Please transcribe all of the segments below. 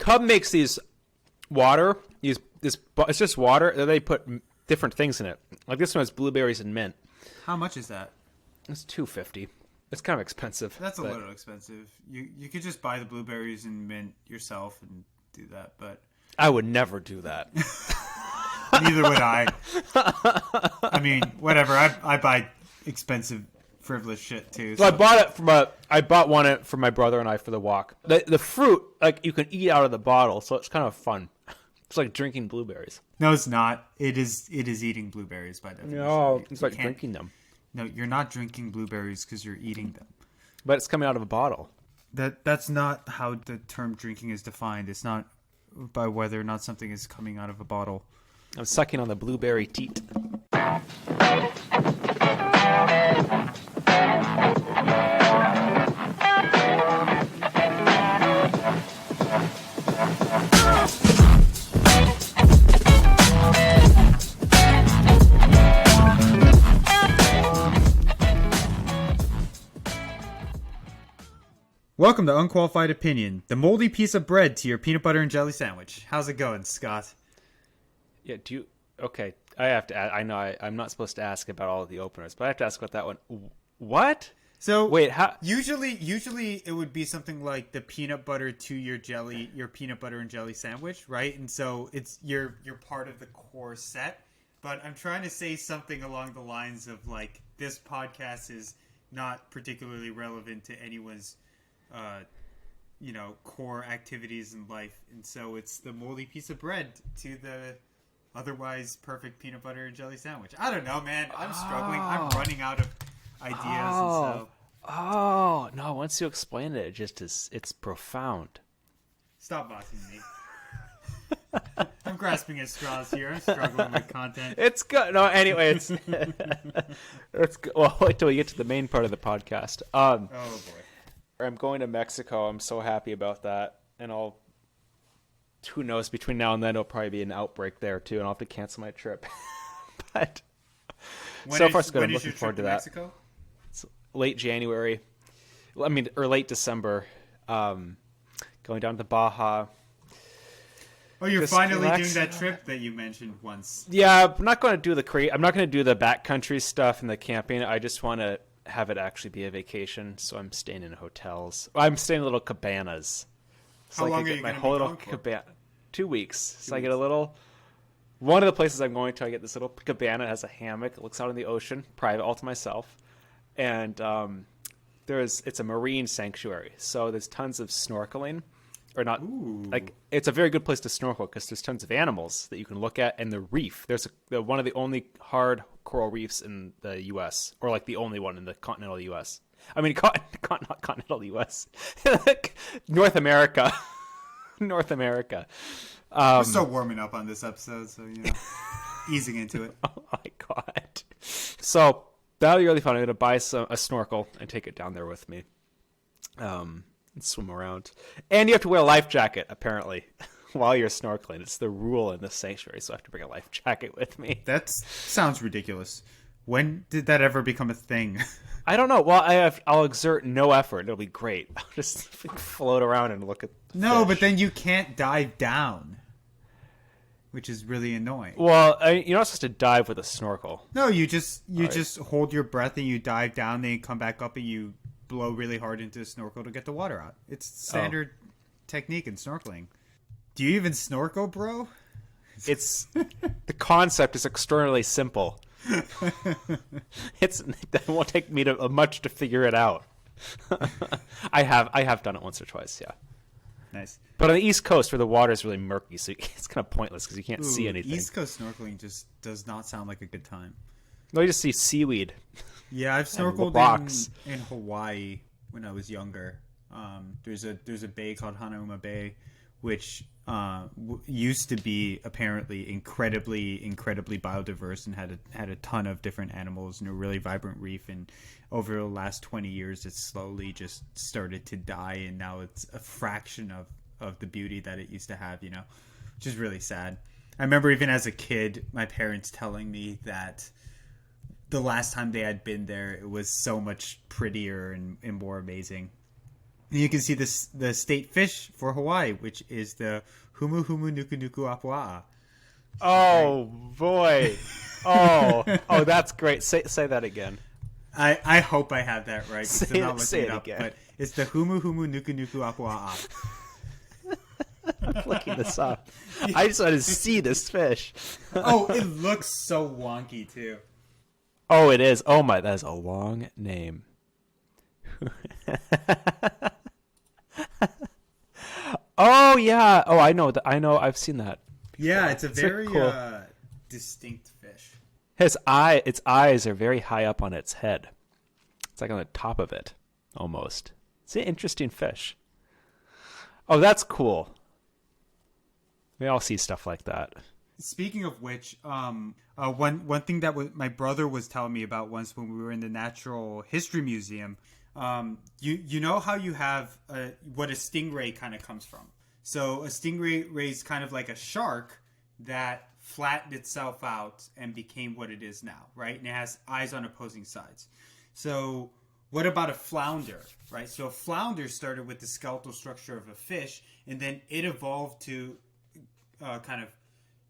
Cub makes these water. It's just water. They put different things in it. Like this one has blueberries and mint. How much is that? It's $2.50. It's kind of expensive. That's a little expensive. You could just buy the blueberries and mint yourself and do that, but I would never do that. Neither would I. I mean, whatever. I buy expensive, frivolous shit too. So I bought one for my brother and I for the walk. The fruit, like you can eat out of the bottle, so it's kind of fun. It's like drinking blueberries. No, it's not. It is eating blueberries by definition. No, it's like drinking them. No, you're not drinking blueberries because you're eating them. But it's coming out of a bottle. That's not how the term drinking is defined. It's not by whether or not something is coming out of a bottle. I'm sucking on the blueberry teat. Welcome to Unqualified Opinion, the moldy piece of bread to your peanut butter and jelly sandwich. How's it going, Scott? Yeah, okay, I have to ask, I know I'm not supposed to ask about all of the openers, but I have to ask about that one. What? So wait, how? Usually it would be something like the peanut butter to your peanut butter and jelly sandwich, right? And so it's you're part of the core set. But I'm trying to say something along the lines of like this podcast is not particularly relevant to anyone's core activities in life, and so it's the moldy piece of bread to the otherwise perfect peanut butter and jelly sandwich. I don't know, man. I'm struggling. I'm running out of ideas. Oh no! Once you explain it, it's profound. Stop bossing me. I'm grasping at straws here. I'm struggling with content. It's good. No, anyway, it's good. Well, wait till we get to the main part of the podcast. Oh boy. I'm going to Mexico. I'm so happy about that. And who knows, between now and then, there'll probably be an outbreak there too, and I'll have to cancel my trip. But so far, so good. I'm looking forward to that. Mexico? It's late January. Or late December. Going down to Baja. Oh, you're finally doing that trip that you mentioned once. Yeah, I'm not going to do I'm not going to do the backcountry stuff and the camping. I just want to have it actually be a vacation, so I'm staying in hotels. I'm staying in little cabanas. So How long are you going to be going for? 2 weeks. So I get a little... One of the places I'm going to, I get this little cabana. It has a hammock. It looks out in the ocean, private, all to myself. And it's a marine sanctuary, so there's tons of snorkeling. Or not. Ooh. Like, it's a very good place to snorkel because there's tons of animals that you can look at, and the reef. There's one of the only hard coral reefs in the U.S., or like the only one in the continental U.S. I mean, not continental U.S. North America. North America. We're still warming up on this episode, so easing into it. Oh my god! So that'll be really fun. I'm gonna buy a snorkel and take it down there with me. And swim around, and you have to wear a life jacket apparently while you're snorkeling. It's the rule in the sanctuary, so I have to bring a life jacket with me. That sounds ridiculous. When did that ever become a thing? I don't know. Well, I'll exert no effort. It'll be great. I'll just float around and look at No, fish. but then you can't dive down, which is really annoying. Well, you're not supposed to dive with a snorkel. No, you just hold your breath and you dive down, then you come back up and you blow really hard into the snorkel to get the water out. It's standard technique in snorkeling. Do you even snorkel, bro? It's the concept is extraordinarily simple. It won't take me much to figure it out. I have done it once or twice, yeah. Nice. But on the East Coast, where the water is really murky, so it's kind of pointless because you can't see anything. East Coast snorkeling just does not sound like a good time. No, you just see seaweed. Yeah, I've snorkeled in Hawaii when I was younger. There's a bay called Hanauma Bay, which used to be apparently incredibly biodiverse and had a ton of different animals and a really vibrant reef. And over the last 20 years, it's slowly just started to die, and now it's a fraction of the beauty that it used to have. Which is really sad. I remember even as a kid, my parents telling me that the last time they had been there, it was so much prettier and more amazing. And you can see this the state fish for Hawaii, which is the humu humu nuku nuku apua'a. Oh boy. Oh, that's great. Say that again. I hope I had that right. Say I'm not looking it up, again. but it's the humu humu nuku nuku apua'a. I'm looking this up. I just want to see this fish. Oh, it looks so wonky too. Oh, it is. Oh my, that is a long name. Oh yeah. Oh, I know that. I know. I've seen that. Yeah, it's a very cool. distinct fish. Its eyes are very high up on its head. It's like on the top of it, almost. It's an interesting fish. Oh, that's cool. We all see stuff like that. Speaking of which, one thing that my brother was telling me about once when we were in the Natural History Museum, you know how you have what a stingray kind of comes from. So a stingray is kind of like a shark that flattened itself out and became what it is now, right? And it has eyes on opposing sides. So what about a flounder, right? So a flounder started with the skeletal structure of a fish, and then it evolved to kind of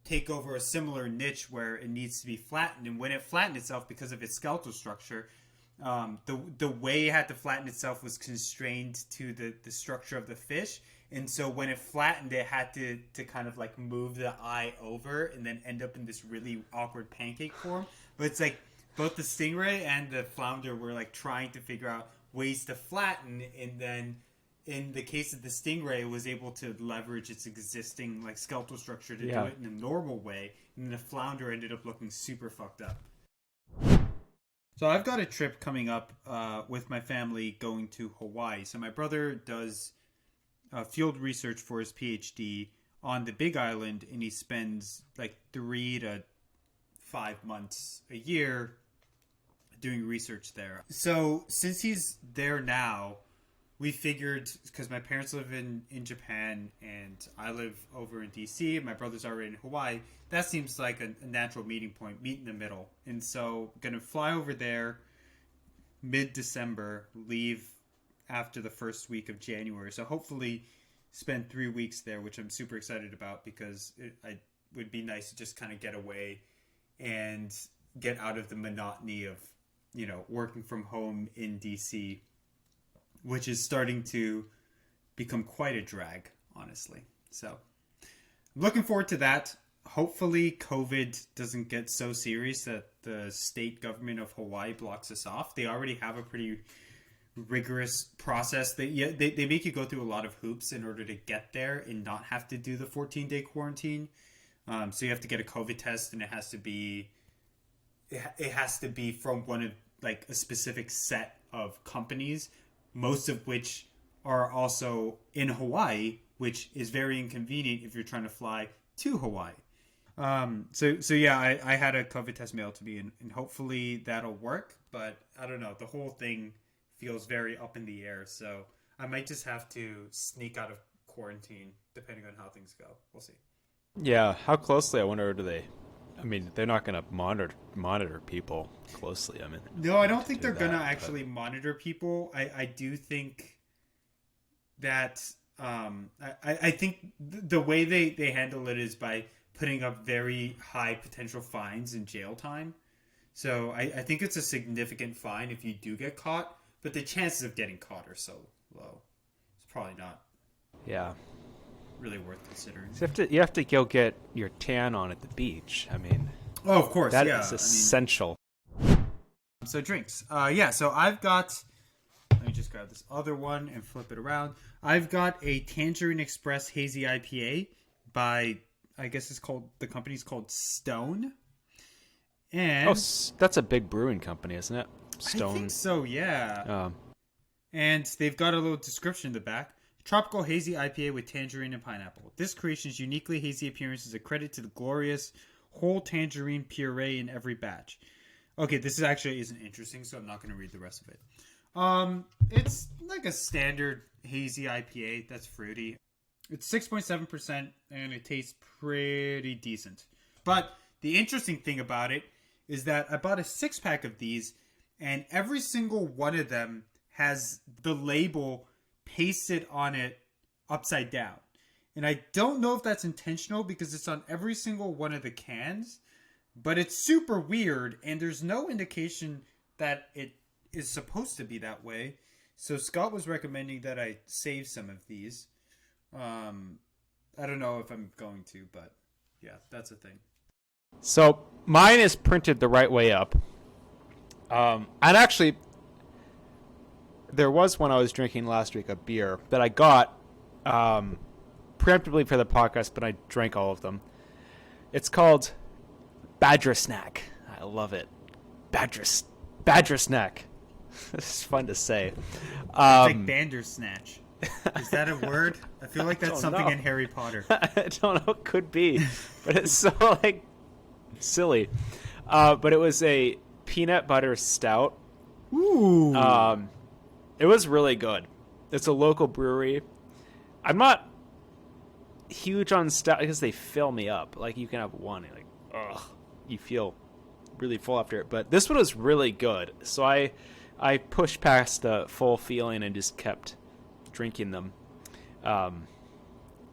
take over a similar niche where it needs to be flattened. And when it flattened itself because of its skeletal structure, the way it had to flatten itself was constrained to the structure of the fish. And so when it flattened, it had to kind of like move the eye over and then end up in this really awkward pancake form. But it's like both the stingray and the flounder were like trying to figure out ways to flatten, and then in the case of the stingray, it was able to leverage its existing like skeletal structure to do it in a normal way, and the flounder ended up looking super fucked up. So I've got a trip coming up with my family going to Hawaii. So my brother does field research for his PhD on the Big Island, and he spends like 3 to 5 months a year doing research there. So since he's there now, we figured, because my parents live in Japan and I live over in DC, and my brother's already in Hawaii, that seems like a natural meeting point, meet in the middle. And so going to fly over there mid-December, leave after the first week of January. So hopefully spend 3 weeks there, which I'm super excited about, because it would be nice to just kind of get away and get out of the monotony of, you know, working from home in DC, which is starting to become quite a drag, honestly. So I'm looking forward to that. Hopefully COVID doesn't get so serious that the state government of Hawaii blocks us off. They already have a pretty rigorous process. They make you go through a lot of hoops in order to get there and not have to do the 14-day quarantine. So you have to get a COVID test, and it has to be from one of like a specific set of companies, most of which are also in Hawaii, which is very inconvenient if you're trying to fly to Hawaii. So yeah, I had a COVID test mailed to me, and hopefully that'll work. But I don't know. The whole thing feels very up in the air. So I might just have to sneak out of quarantine depending on how things go. We'll see. Yeah, how closely, I wonder, do they... I mean, they're not going to monitor people closely. I mean, no, I don't think they're going to actually monitor people. I do think that I think the way they handle it is by putting up very high potential fines and jail time. So I think it's a significant fine if you do get caught, but the chances of getting caught are so low. It's probably not. Yeah. Really worth considering. So you have to go get your tan on at the beach. I mean, oh, of course, that is essential. So drinks. So I've got, let me just grab this other one and flip it around. I've got a Tangerine Express Hazy IPA by, I guess the company's called Stone. And that's a big brewing company, isn't it? Stone. I think so, yeah. And they've got a little description in the back. Tropical hazy IPA with tangerine and pineapple. This creation's uniquely hazy appearance is a credit to the glorious whole tangerine puree in every batch. Okay, this isn't interesting, so I'm not going to read the rest of it. It's like a standard hazy IPA that's fruity. It's 6.7% and it tastes pretty decent. But the interesting thing about it is that I bought a 6-pack of these, and every single one of them has the label paste it on it upside down. And I don't know if that's intentional because it's on every single one of the cans, but it's super weird and there's no indication that it is supposed to be that way. So Scott was recommending that I save some of these. I don't know if I'm going to, but yeah, that's a thing. So mine is printed the right way up. And actually, there was one I was drinking last week, a beer that I got preemptively for the podcast, but I drank all of them. It's called Badger Snack. I love it. Badger Snack. It's fun to say. It's like Bandersnatch. Is that a word? I feel like that's something in Harry Potter. I don't know. It could be, but it's so like silly. But it was a peanut butter stout. Ooh. It was really good. It's a local brewery. I'm not huge on stout because they fill me up. Like you can have one, and like, ugh, you feel really full after it. But this one was really good. So I pushed past the full feeling and just kept drinking them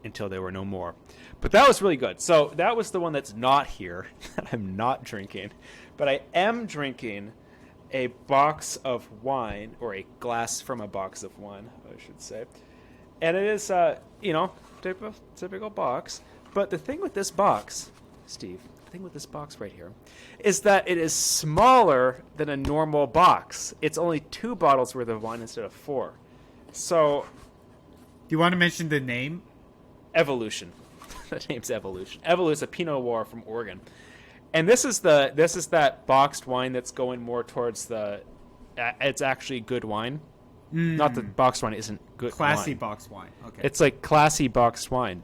until there were no more. But that was really good. So that was the one that's not here that I'm not drinking. But I am drinking a box of wine, or a glass from a box of wine, I should say. And it is, typical box. But the thing with this box, Steve, the thing with this box right here, is that it is smaller than a normal box. It's only 2 bottles worth of wine instead of 4. So, do you want to mention the name? Evolution. The name's Evolution. Evolution, a Pinot Noir from Oregon. And this is that boxed wine that's going more towards the. It's actually good wine. Not that boxed wine isn't good. Classy wine. boxed wine. Okay. It's like classy boxed wine.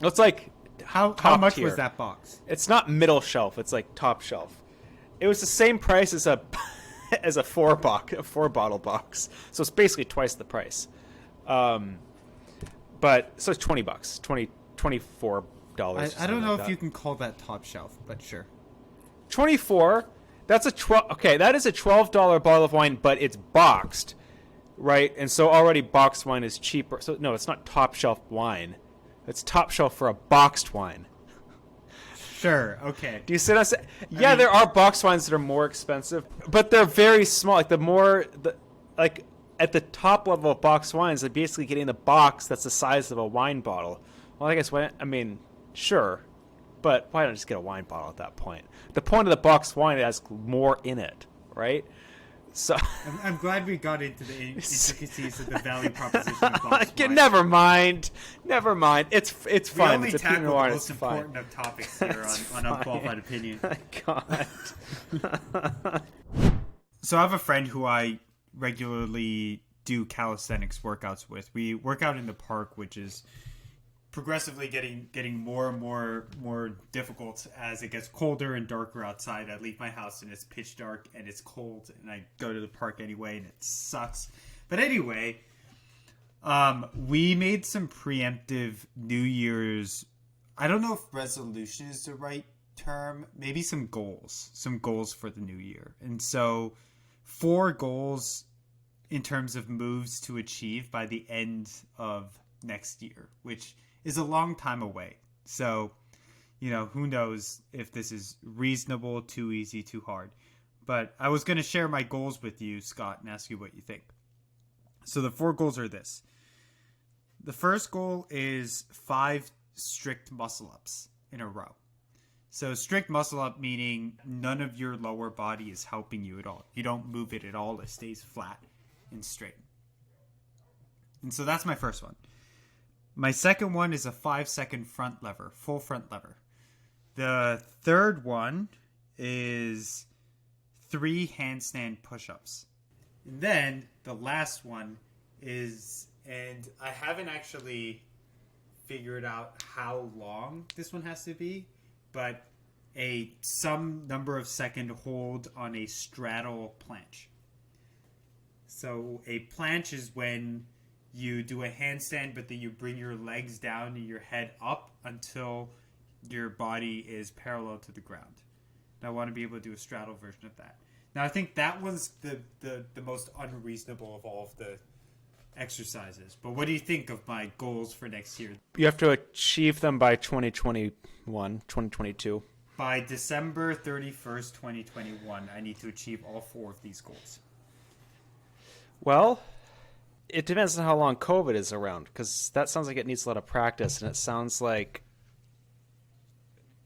It's like how much tier. Was that box? It's not middle shelf. It's like top shelf. It was the same price as a as a 4 bottle box. So it's basically twice the price. But so it's $20, $24. I don't know if you can call that top shelf, but sure. 24. That's a 12. Okay, that is a $12 bottle of wine, but it's boxed, right? And so already boxed wine is cheaper. So no, it's not top shelf wine. It's top shelf for a boxed wine. Sure. Okay. Do you see what I'm saying? Yeah, I mean, there are boxed wines that are more expensive, but they're very small. Like at the top level of boxed wines, they're basically getting the box that's the size of a wine bottle. Well, I guess sure, but why not just get a wine bottle at that point? The point of the boxed wine has more in it, right? So I'm glad we got into the intricacies of the value proposition of boxed wine. Never mind. It's fun. We only it's tackle the most important of topics here on Unqualified Opinion. God. So I have a friend who I regularly do calisthenics workouts with. We work out in the park, which is progressively getting more and more difficult as it gets colder and darker outside. I leave my house and it's pitch dark and it's cold, and I go to the park anyway and it sucks. But anyway, we made some preemptive New Year's, I don't know if resolution is the right term, maybe some goals for the new year. And so 4 goals in terms of moves to achieve by the end of next year, which is a long time away. So, who knows if this is reasonable, too easy, too hard. But I was going to share my goals with you, Scott, and ask you what you think. So the 4 goals are this. The first goal is 5 strict muscle-ups in a row. So strict muscle-up meaning none of your lower body is helping you at all. You don't move it at all. It stays flat and straight. And so that's my first one. My second one is a 5-second front lever, full front lever. The third one is 3 handstand push-ups. And then the last one is, and I haven't actually figured out how long this one has to be, but some number of second hold on a straddle planche. So a planche is when you do a handstand, but then you bring your legs down and your head up until your body is parallel to the ground. And I want to be able to do a straddle version of that. Now, I think that was the most unreasonable of all of exercises. But what do you think of my goals for next year? You have to achieve them by 2021, 2022. By December 31st, 2021, I need to achieve all 4 of these goals. Well, it depends on how long COVID is around, because that sounds like it needs a lot of practice, and it sounds like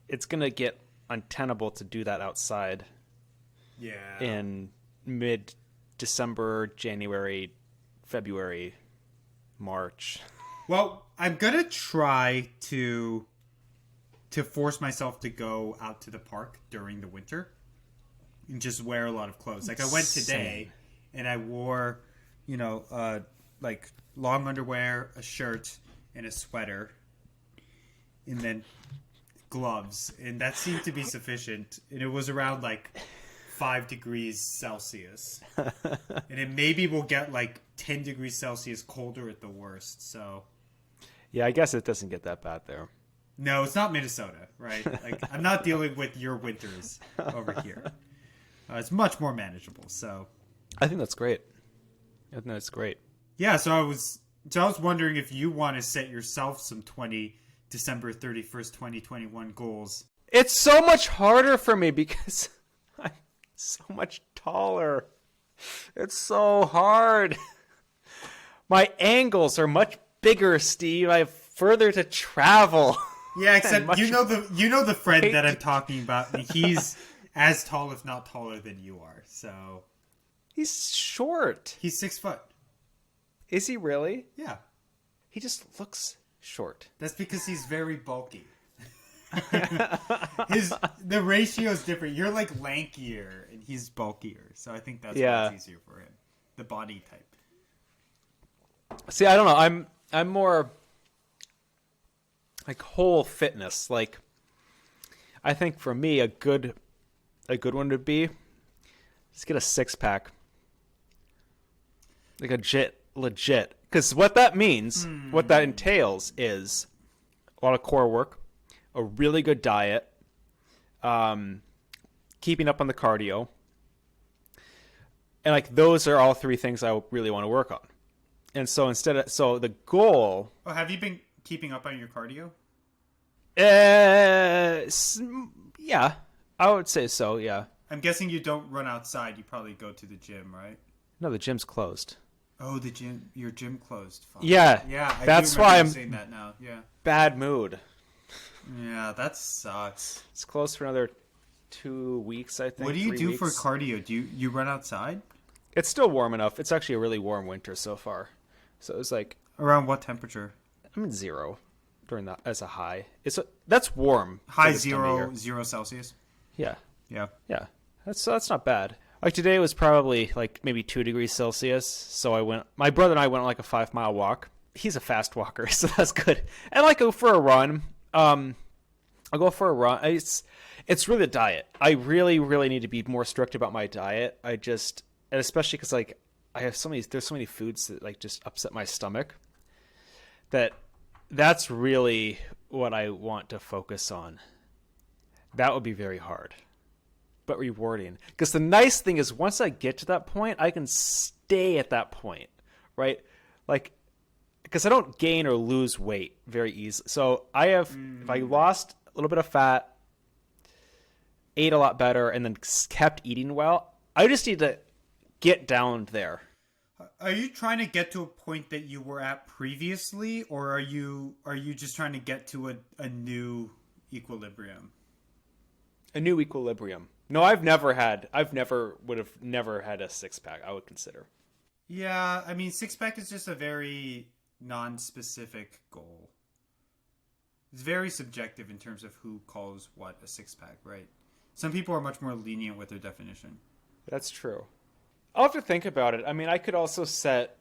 it's going to get untenable to do that outside in mid-December, January, February, March. Well, I'm going to try to force myself to go out to the park during the winter and just wear a lot of clothes. Like I went today and I wore, like long underwear, a shirt, and a sweater, and then gloves, and that seemed to be sufficient. And it was around like 5 degrees Celsius, and it maybe will get like 10 degrees Celsius colder at the worst. So yeah, I guess it doesn't get that bad there. No, it's not Minnesota, right? Like I'm not dealing with your winters over here. It's much more manageable. So I think that's great. I think that's great. Yeah, so I was wondering if you want to set yourself some December 31st, 2021 goals. It's so much harder for me because I'm so much taller. It's so hard. My angles are much bigger, Steve. I have further to travel. Yeah, except you know the friend that I'm talking about. He's as tall, if not taller, than you are. So he's short. He's 6 foot. Is he really? Yeah. He just looks short. That's because he's very bulky. The ratio is different. You're like lankier, and he's bulkier. So I think that's why it's easier for him. The body type. See, I don't know. I'm more like whole fitness. Like, I think for me, a good one would be just get a 6-pack, like a legit. Because what that means, what that entails, is a lot of core work, a really good diet, keeping up on the cardio, and like those are all 3 things I really want to work on. And so so the goal. Oh, have you been keeping up on your cardio? Yeah, I would say so. Yeah. I'm guessing you don't run outside. You probably go to the gym, right? No, the gym's closed. Oh, your gym closed. Fuck. Yeah. Yeah. That's why I'm saying that now. Yeah. Bad mood. Yeah, that sucks. It's closed for another 2 weeks, I think. What do you 3 do weeks. for cardio? Do you run outside? It's still warm enough. It's actually a really warm winter so far. So it was like around what temperature? I'm in 0 during that as a high. That's warm. High 0 Celsius. Yeah. Yeah. Yeah. That's not bad. Like today it was probably like maybe 2 degrees Celsius. So my brother and I went on like a 5-mile walk. He's a fast walker, so that's good. And I go for a run. I'll go for a run. It's really a diet. I really, really need to be more strict about my diet. And especially because like there's so many foods that like just upset my stomach. That's really what I want to focus on. That would be very hard, but rewarding. Because the nice thing is once I get to that point, I can stay at that point, right? Like, because I don't gain or lose weight very easily. So if I lost a little bit of fat, ate a lot better, and then kept eating well, I just need to get down there. Are you trying to get to a point that you were at previously, or are you just trying to get to a new equilibrium? A new equilibrium. No, I've never had a 6-pack, I would consider. Yeah, I mean, 6-pack is just a very non-specific goal. It's very subjective in terms of who calls what a 6-pack, right? Some people are much more lenient with their definition. That's true. I'll have to think about it. I mean, I could also set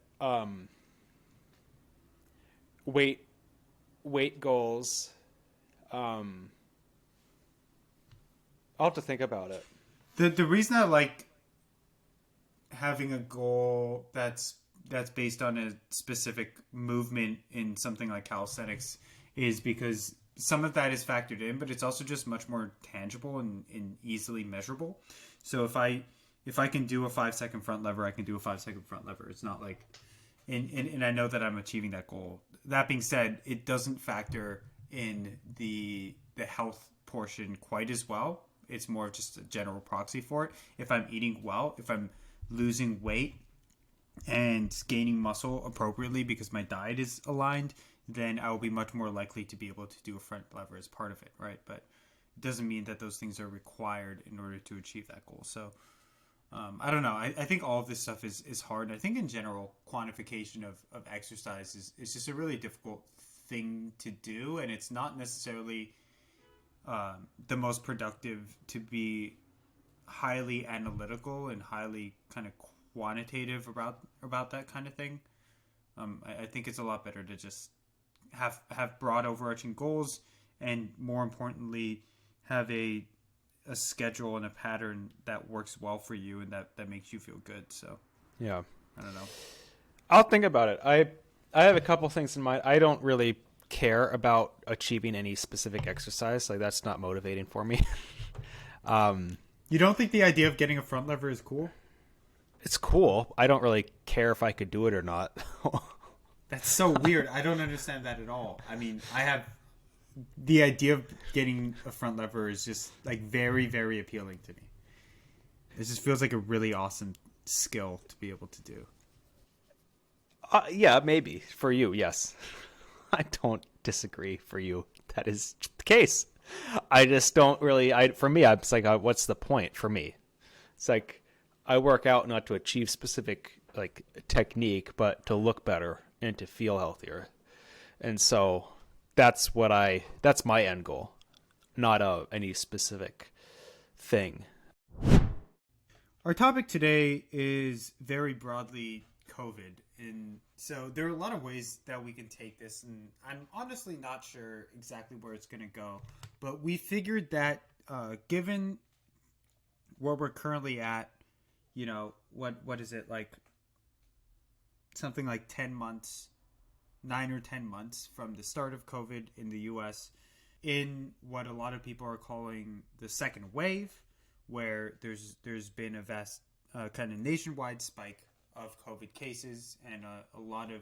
weight goals. I'll have to think about it. The reason I like having a goal that's based on a specific movement in something like calisthenics is because some of that is factored in, but it's also just much more tangible and easily measurable. So if I can do a 5-second front lever, I can do a 5-second front lever. It's not like, and I know that I'm achieving that goal. That being said, it doesn't factor in the health portion quite as well. It's more of just a general proxy for it. If I'm eating well, if I'm losing weight and gaining muscle appropriately because my diet is aligned, then I will be much more likely to be able to do a front lever as part of it, right? But it doesn't mean that those things are required in order to achieve that goal. So I don't know. I think all of this stuff is hard. I think in general, quantification of exercise is just a really difficult thing to do, and it's not necessarily the most productive to be highly analytical and highly kind of quantitative about that kind of thing. I think it's a lot better to just have broad overarching goals, and more importantly, have a schedule and a pattern that works well for you and that makes you feel good. So Yeah. I don't know. I'll think about it. I have a couple things in mind. I don't really care about achieving any specific exercise. Like, that's not motivating for me. You don't think the idea of getting a front lever is cool? It's cool. I don't really care if I could do it or not. That's so weird. I don't understand that at all. I mean, I have the idea of getting a front lever is just like very, very appealing to me. It just feels like a really awesome skill to be able to do. Yeah, maybe for you. Yes. I don't disagree for you. That is the case. I just don't really, for me, it's like, what's the point for me? It's like, I work out not to achieve specific like technique, but to look better and to feel healthier. And so that's my end goal, not any specific thing. Our topic today is very broadly COVID. And so there are a lot of ways that we can take this, and I'm honestly not sure exactly where it's going to go. But we figured that given where we're currently at, you know, what is it, like something like 10 months, 9 or 10 months from the start of COVID in the US, in what a lot of people are calling the second wave, where there's been a vast kind of nationwide spike of COVID cases, and a lot of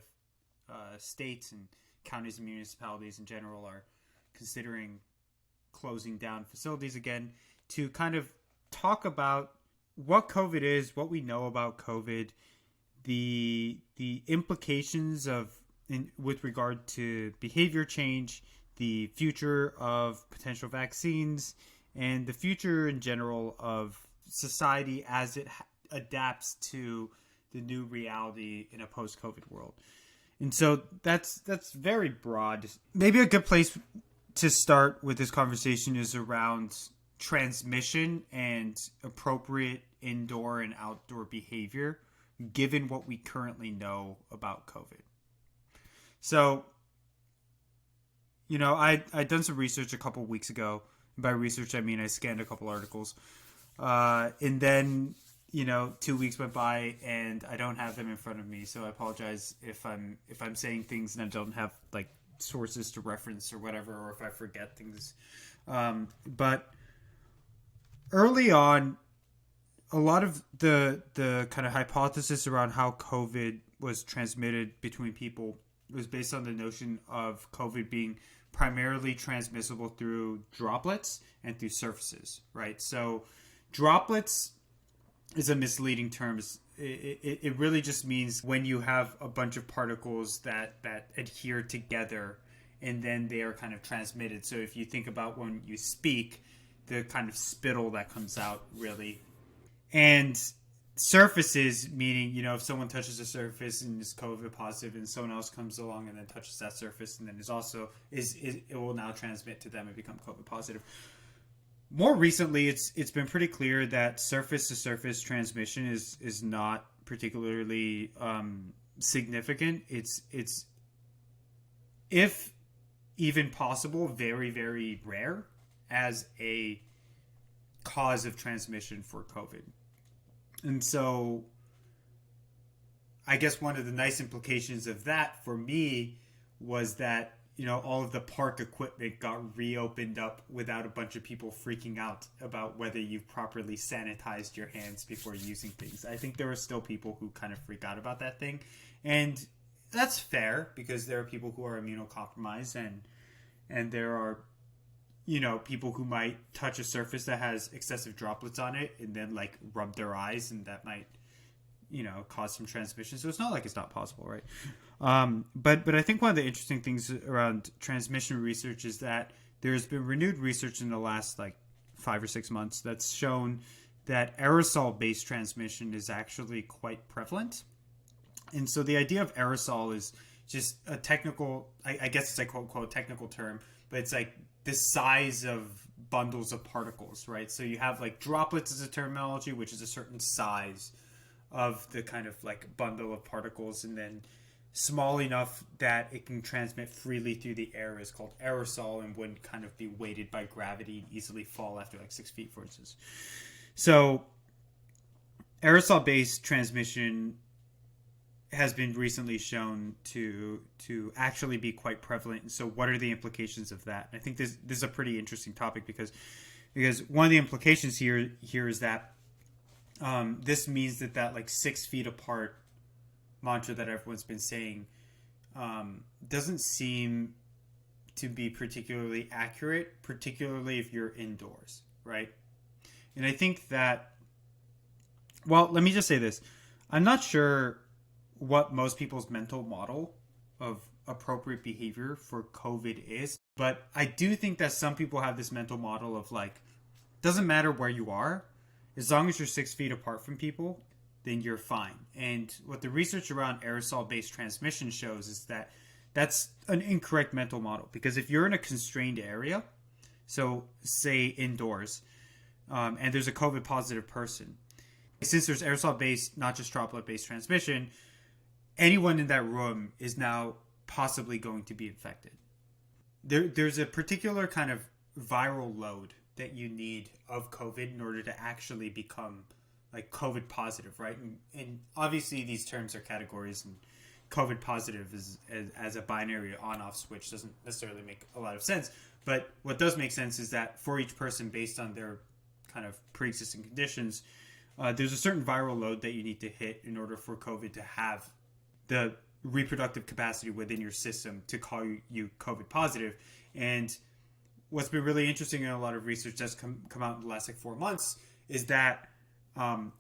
states and counties and municipalities in general are considering closing down facilities again, to kind of talk about what COVID is, what we know about COVID, the implications with regard to behavior change, the future of potential vaccines, and the future in general of society as it adapts to the new reality in a post-COVID world. And so that's very broad. Maybe a good place to start with this conversation is around transmission and appropriate indoor and outdoor behavior, given what we currently know about COVID. So, you know, I'd done some research a couple weeks ago. By research, I mean I scanned a couple articles. And then, you know, 2 weeks went by and I don't have them in front of me. So I apologize if I'm saying things and I don't have like sources to reference or whatever, or if I forget things. But early on, a lot of the kind of hypothesis around how COVID was transmitted between people was based on the notion of COVID being primarily transmissible through droplets and through surfaces, right? So droplets is a misleading term. It really just means when you have a bunch of particles that adhere together and then they are kind of transmitted. So if you think about when you speak, the kind of spittle that comes out, really. And surfaces, meaning, you know, if someone touches a surface and is COVID positive and someone else comes along and then touches that surface and then it will now transmit to them and become COVID positive. More recently, it's been pretty clear that surface to surface transmission is not particularly significant. It's if even possible, very, very rare as a cause of transmission for COVID. And so I guess one of the nice implications of that for me was that, all of the park equipment got reopened up without a bunch of people freaking out about whether you've properly sanitized your hands before using things. I think there are still people who kind of freak out about that thing. And that's fair because there are people who are immunocompromised and there are, people who might touch a surface that has excessive droplets on it and then like rub their eyes and that might cause some transmission. So it's not like it's not possible, right? But I think one of the interesting things around transmission research is that there's been renewed research in the last like 5 or 6 months that's shown that aerosol-based transmission is actually quite prevalent. And so the idea of aerosol is just a technical, I guess it's a quote unquote technical term, but it's like the size of bundles of particles, right? So you have like droplets as a terminology, which is a certain size of the kind of like bundle of particles, and then small enough that it can transmit freely through the air is called aerosol and wouldn't kind of be weighted by gravity and easily fall after like 6 feet, for instance. So aerosol-based transmission has been recently shown to actually be quite prevalent. And so what are the implications of that? And I think this is a pretty interesting topic because one of the implications here is that this means that like 6 feet apart mantra that everyone's been saying doesn't seem to be particularly accurate, particularly if you're indoors, right? And I think that, well, let me just say this. I'm not sure what most people's mental model of appropriate behavior for COVID is, but I do think that some people have this mental model of like, doesn't matter where you are, as long as you're 6 feet apart from people, then you're fine. And what the research around aerosol-based transmission shows is that that's an incorrect mental model. Because if you're in a constrained area, so say indoors, and there's a COVID positive person, since there's aerosol-based, not just droplet-based transmission, anyone in that room is now possibly going to be infected. There's a particular kind of viral load that you need of COVID in order to actually become like COVID positive, right? And obviously these terms are categories, and COVID positive is as a binary on-off switch doesn't necessarily make a lot of sense. But what does make sense is that for each person, based on their kind of pre-existing conditions, there's a certain viral load that you need to hit in order for COVID to have the reproductive capacity within your system to call you COVID positive. And what's been really interesting in a lot of research that's come out in the last like 4 months is that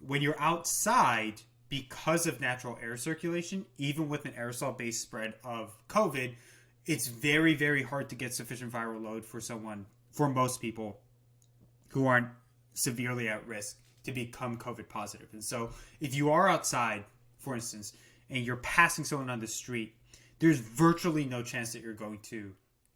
when you're outside, because of natural air circulation, even with an aerosol-based spread of COVID, it's very, very hard to get sufficient viral load for most people who aren't severely at risk to become COVID positive. And so if you are outside, for instance, and you're passing someone on the street, there's virtually no chance that you're going to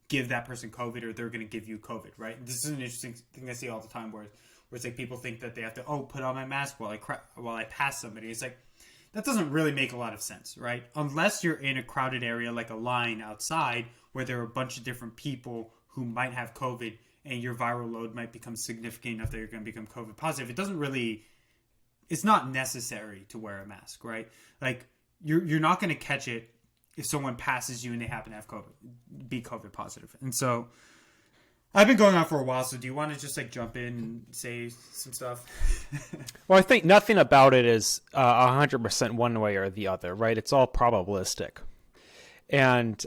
give that person COVID or they're going to give you COVID, right? And this is an interesting thing I see all the time where it's like people think that they have to, put on my mask while I pass somebody. It's like, that doesn't really make a lot of sense, right? Unless you're in a crowded area like a line outside where there are a bunch of different people who might have COVID and your viral load might become significant enough that you're going to become COVID positive. It's not necessary to wear a mask, right? Like, you're not going to catch it if someone passes you and they happen to have be COVID positive. And so I've been going on for a while. So do you want to just like jump in and say some stuff? Well, I think nothing about it is 100% one way or the other, right? It's all probabilistic. And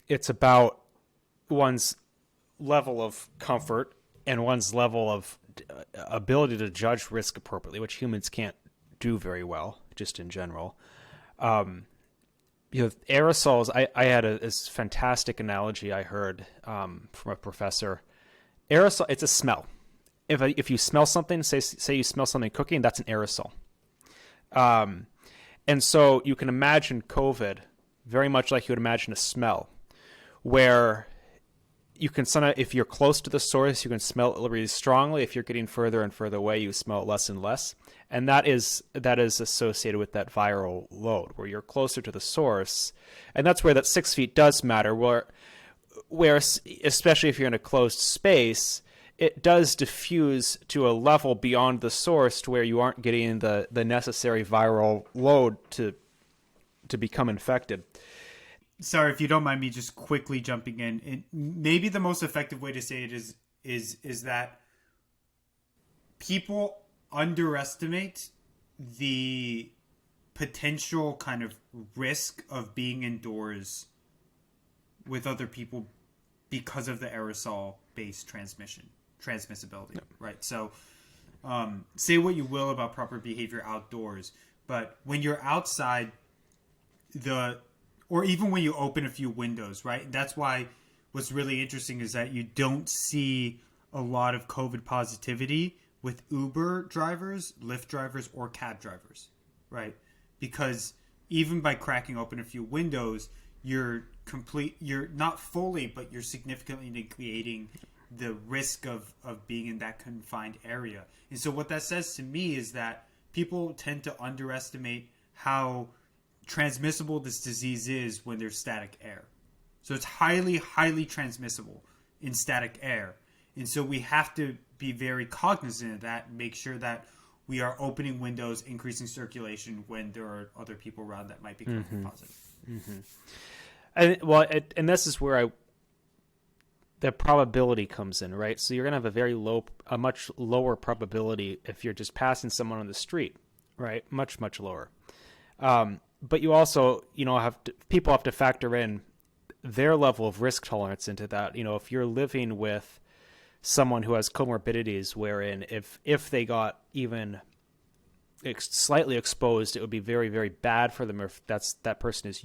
it's about one's level of comfort and one's level of ability to judge risk appropriately, which humans can't do very well, just in general. Aerosols, I had this fantastic analogy I heard from a professor. Aerosol, it's a smell. If you smell something, say you smell something cooking, that's an aerosol. And so you can imagine COVID very much like you would imagine a smell, where you can if you're close to the source, you can smell it really strongly. If you're getting further and further away, you smell it less and less. And that is associated with that viral load, where you're closer to the source. And that's where that 6 feet does matter, where especially if you're in a closed space, it does diffuse to a level beyond the source to where you aren't getting the necessary viral load to become infected. sorry if you don't mind me just quickly jumping in. Maybe the most effective way to say it is that people underestimate the potential kind of risk of being indoors with other people because of the aerosol-based transmissibility, right? So, say what you will about proper behavior outdoors, but when you're outside, or even when you open a few windows, right? That's why what's really interesting is that you don't see a lot of COVID positivity with Uber drivers, Lyft drivers, or cab drivers, right? Because even by cracking open a few windows, you're not fully, but you're significantly negating the risk of being in that confined area. And so what that says to me is that people tend to underestimate how transmissible this disease is when there's static air. So it's highly, highly transmissible in static air. And so we have to be very cognizant of that, make sure that we are opening windows, increasing circulation when there are other people around that might be COVID positive. And this is where the probability comes in, right? So you're going to have a much lower probability if you're just passing someone on the street, right? Much, much lower. But you also, people have to factor in their level of risk tolerance into that. If you're living with someone who has comorbidities, wherein if they got even slightly exposed, it would be very, very bad for them. Or if that person is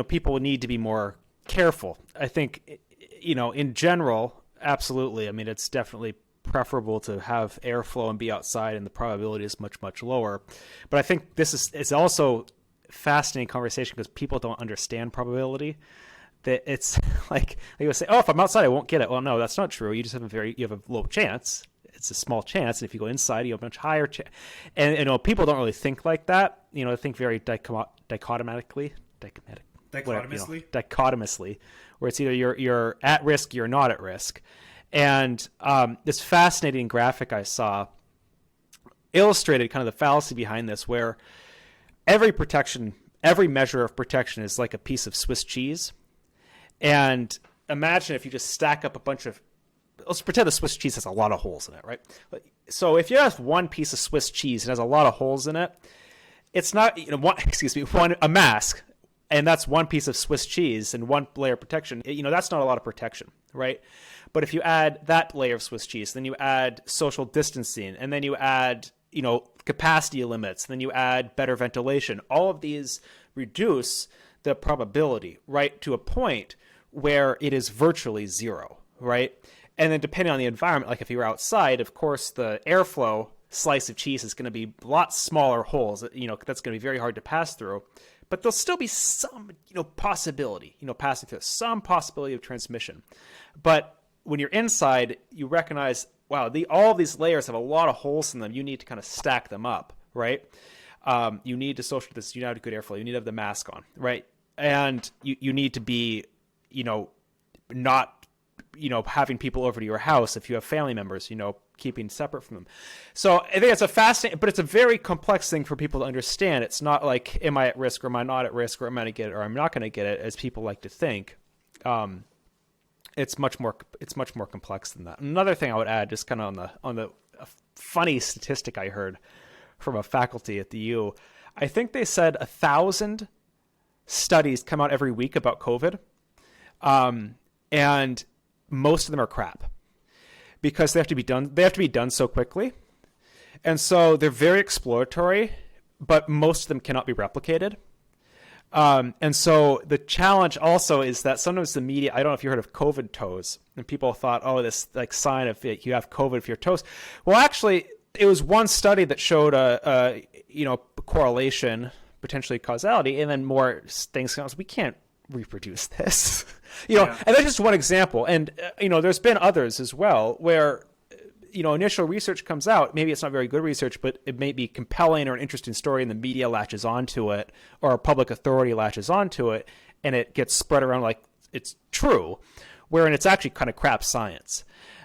people need to be more careful. I think, in general, absolutely. I mean, it's definitely preferable to have airflow and be outside, and the probability is much, much lower. But I think it's also fascinating conversation because people don't understand probability. That it's like they would say, "Oh, if I'm outside, I won't get it." Well, no, that's not true. You just have you have a low chance. It's a small chance, and if you go inside, you have a much higher chance. And people don't really think like that. They think very dichotomously, where it's either you're at risk, you're not at risk. And this fascinating graphic I saw illustrated kind of the fallacy behind this, where every measure of protection is like a piece of Swiss cheese. And imagine if you just stack up a bunch of, let's pretend the Swiss cheese has a lot of holes in it, right? So if you have one piece of Swiss cheese and has a lot of holes in it, it's not, a mask, and that's one piece of Swiss cheese and one layer of protection. That's not a lot of protection, right? But if you add that layer of Swiss cheese, then you add social distancing, and then you add, capacity limits, then you add better ventilation. All of these reduce the probability, right, to a point where it is virtually zero, right? And then depending on the environment, like if you're outside, of course, the airflow slice of cheese is going to be a lot smaller holes, that's going to be very hard to pass through. But there'll still be some, possibility, passing through, some possibility of transmission. But when you're inside, you recognize, wow, all of these layers have a lot of holes in them. You need to kind of stack them up, right? You need to social distance, you need to have good airflow, you need to have the mask on, right? And you need to be, not, having people over to your house if you have family members, keeping separate from them. So I think it's a fascinating, but it's a very complex thing for people to understand. It's not like, am I at risk or am I not at risk, or am I going to get it or I'm not going to get it, as people like to think. It's much more complex than that. Another thing I would add, just kind of on the funny statistic I heard from a faculty at the U, I think they said 1,000 studies come out every week about COVID. And most of them are crap because they have to be done so quickly. And so they're very exploratory, but most of them cannot be replicated. And so the challenge also is that sometimes the media, I don't know if you heard of COVID toes, and people thought, oh, this like sign of it, you have COVID if you're toes. Well, actually, it was one study that showed a correlation, potentially causality, and then more things. We can't reproduce this, Yeah. And that's just one example. And, there's been others as well where, initial research comes out. Maybe it's not very good research, but it may be compelling or an interesting story, and the media latches onto it, or a public authority latches onto it, and it gets spread around like it's true, wherein it's actually kind of crap science.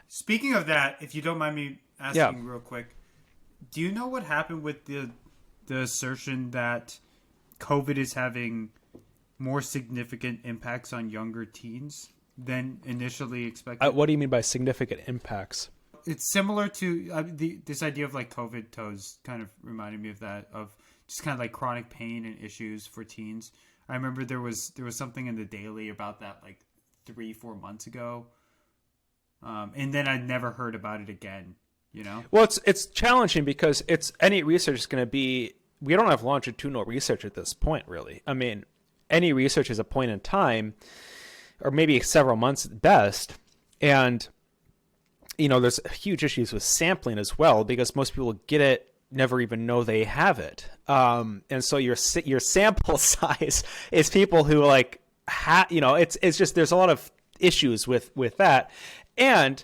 Speaking of that, if you don't mind me asking real quick, do you know what happened with the assertion that COVID is having more significant impacts on younger teens than initially expected. What do you mean by significant impacts? It's similar to this idea of like COVID toes kind of reminded me of that, of just kind of like chronic pain and issues for teens. I remember there was something in the Daily about that like 3-4 months ago. And then I never heard about it again, you know? Well, it's challenging because any research is going to be, we don't have longitudinal research at this point, really. I mean, any research is a point in time, or maybe several months at best. And, there's huge issues with sampling as well, because most people get it, never even know they have it. And so your sample size is people who like, it's just, there's a lot of issues with that. And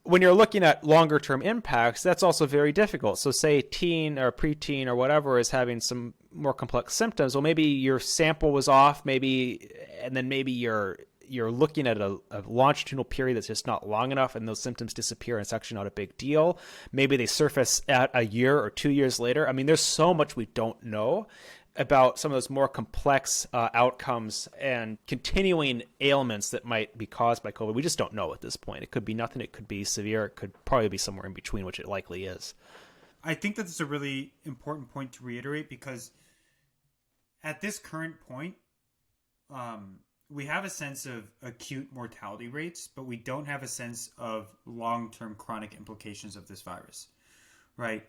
when you're looking at longer term impacts, that's also very difficult. So say teen or preteen or whatever is having some more complex symptoms. Well, maybe your sample was off, and then maybe you're looking at a longitudinal period that's just not long enough, and those symptoms disappear, and it's actually not a big deal. Maybe they surface at a year or 2 years later. I mean, there's so much we don't know about some of those more complex outcomes and continuing ailments that might be caused by COVID. We just don't know at this point. It could be nothing. It could be severe. It could probably be somewhere in between, which it likely is. I think that it's a really important point to reiterate, because at this current point, we have a sense of acute mortality rates, but we don't have a sense of long-term chronic implications of this virus, right?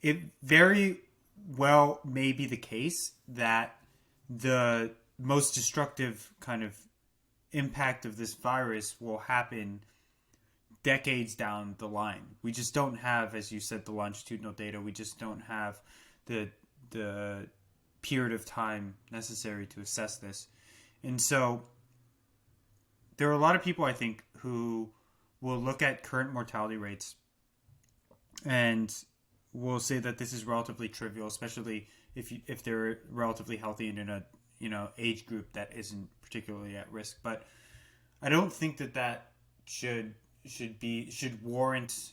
It very well may be the case that the most destructive kind of impact of this virus will happen decades down the line. We just don't have, as you said, the longitudinal data. We just don't have the period of time necessary to assess this. And so there are a lot of people, I think, who will look at current mortality rates and will say that this is relatively trivial, especially if they're relatively healthy and in a age group that isn't particularly at risk. But I don't think that should warrant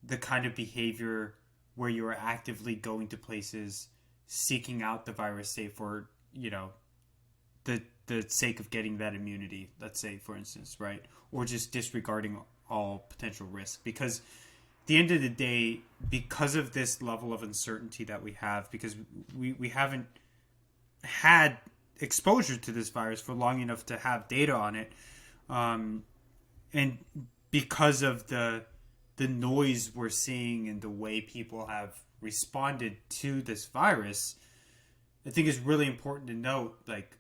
the kind of behavior where you are actively going to places seeking out the virus, say for the sake of getting that immunity, let's say, for instance, right? Or just disregarding all potential risk. Because at the end of the day, because of this level of uncertainty that we have, because we haven't had exposure to this virus for long enough to have data on it, and because of the noise we're seeing and the way people have responded to this virus, I think it's really important to note, like,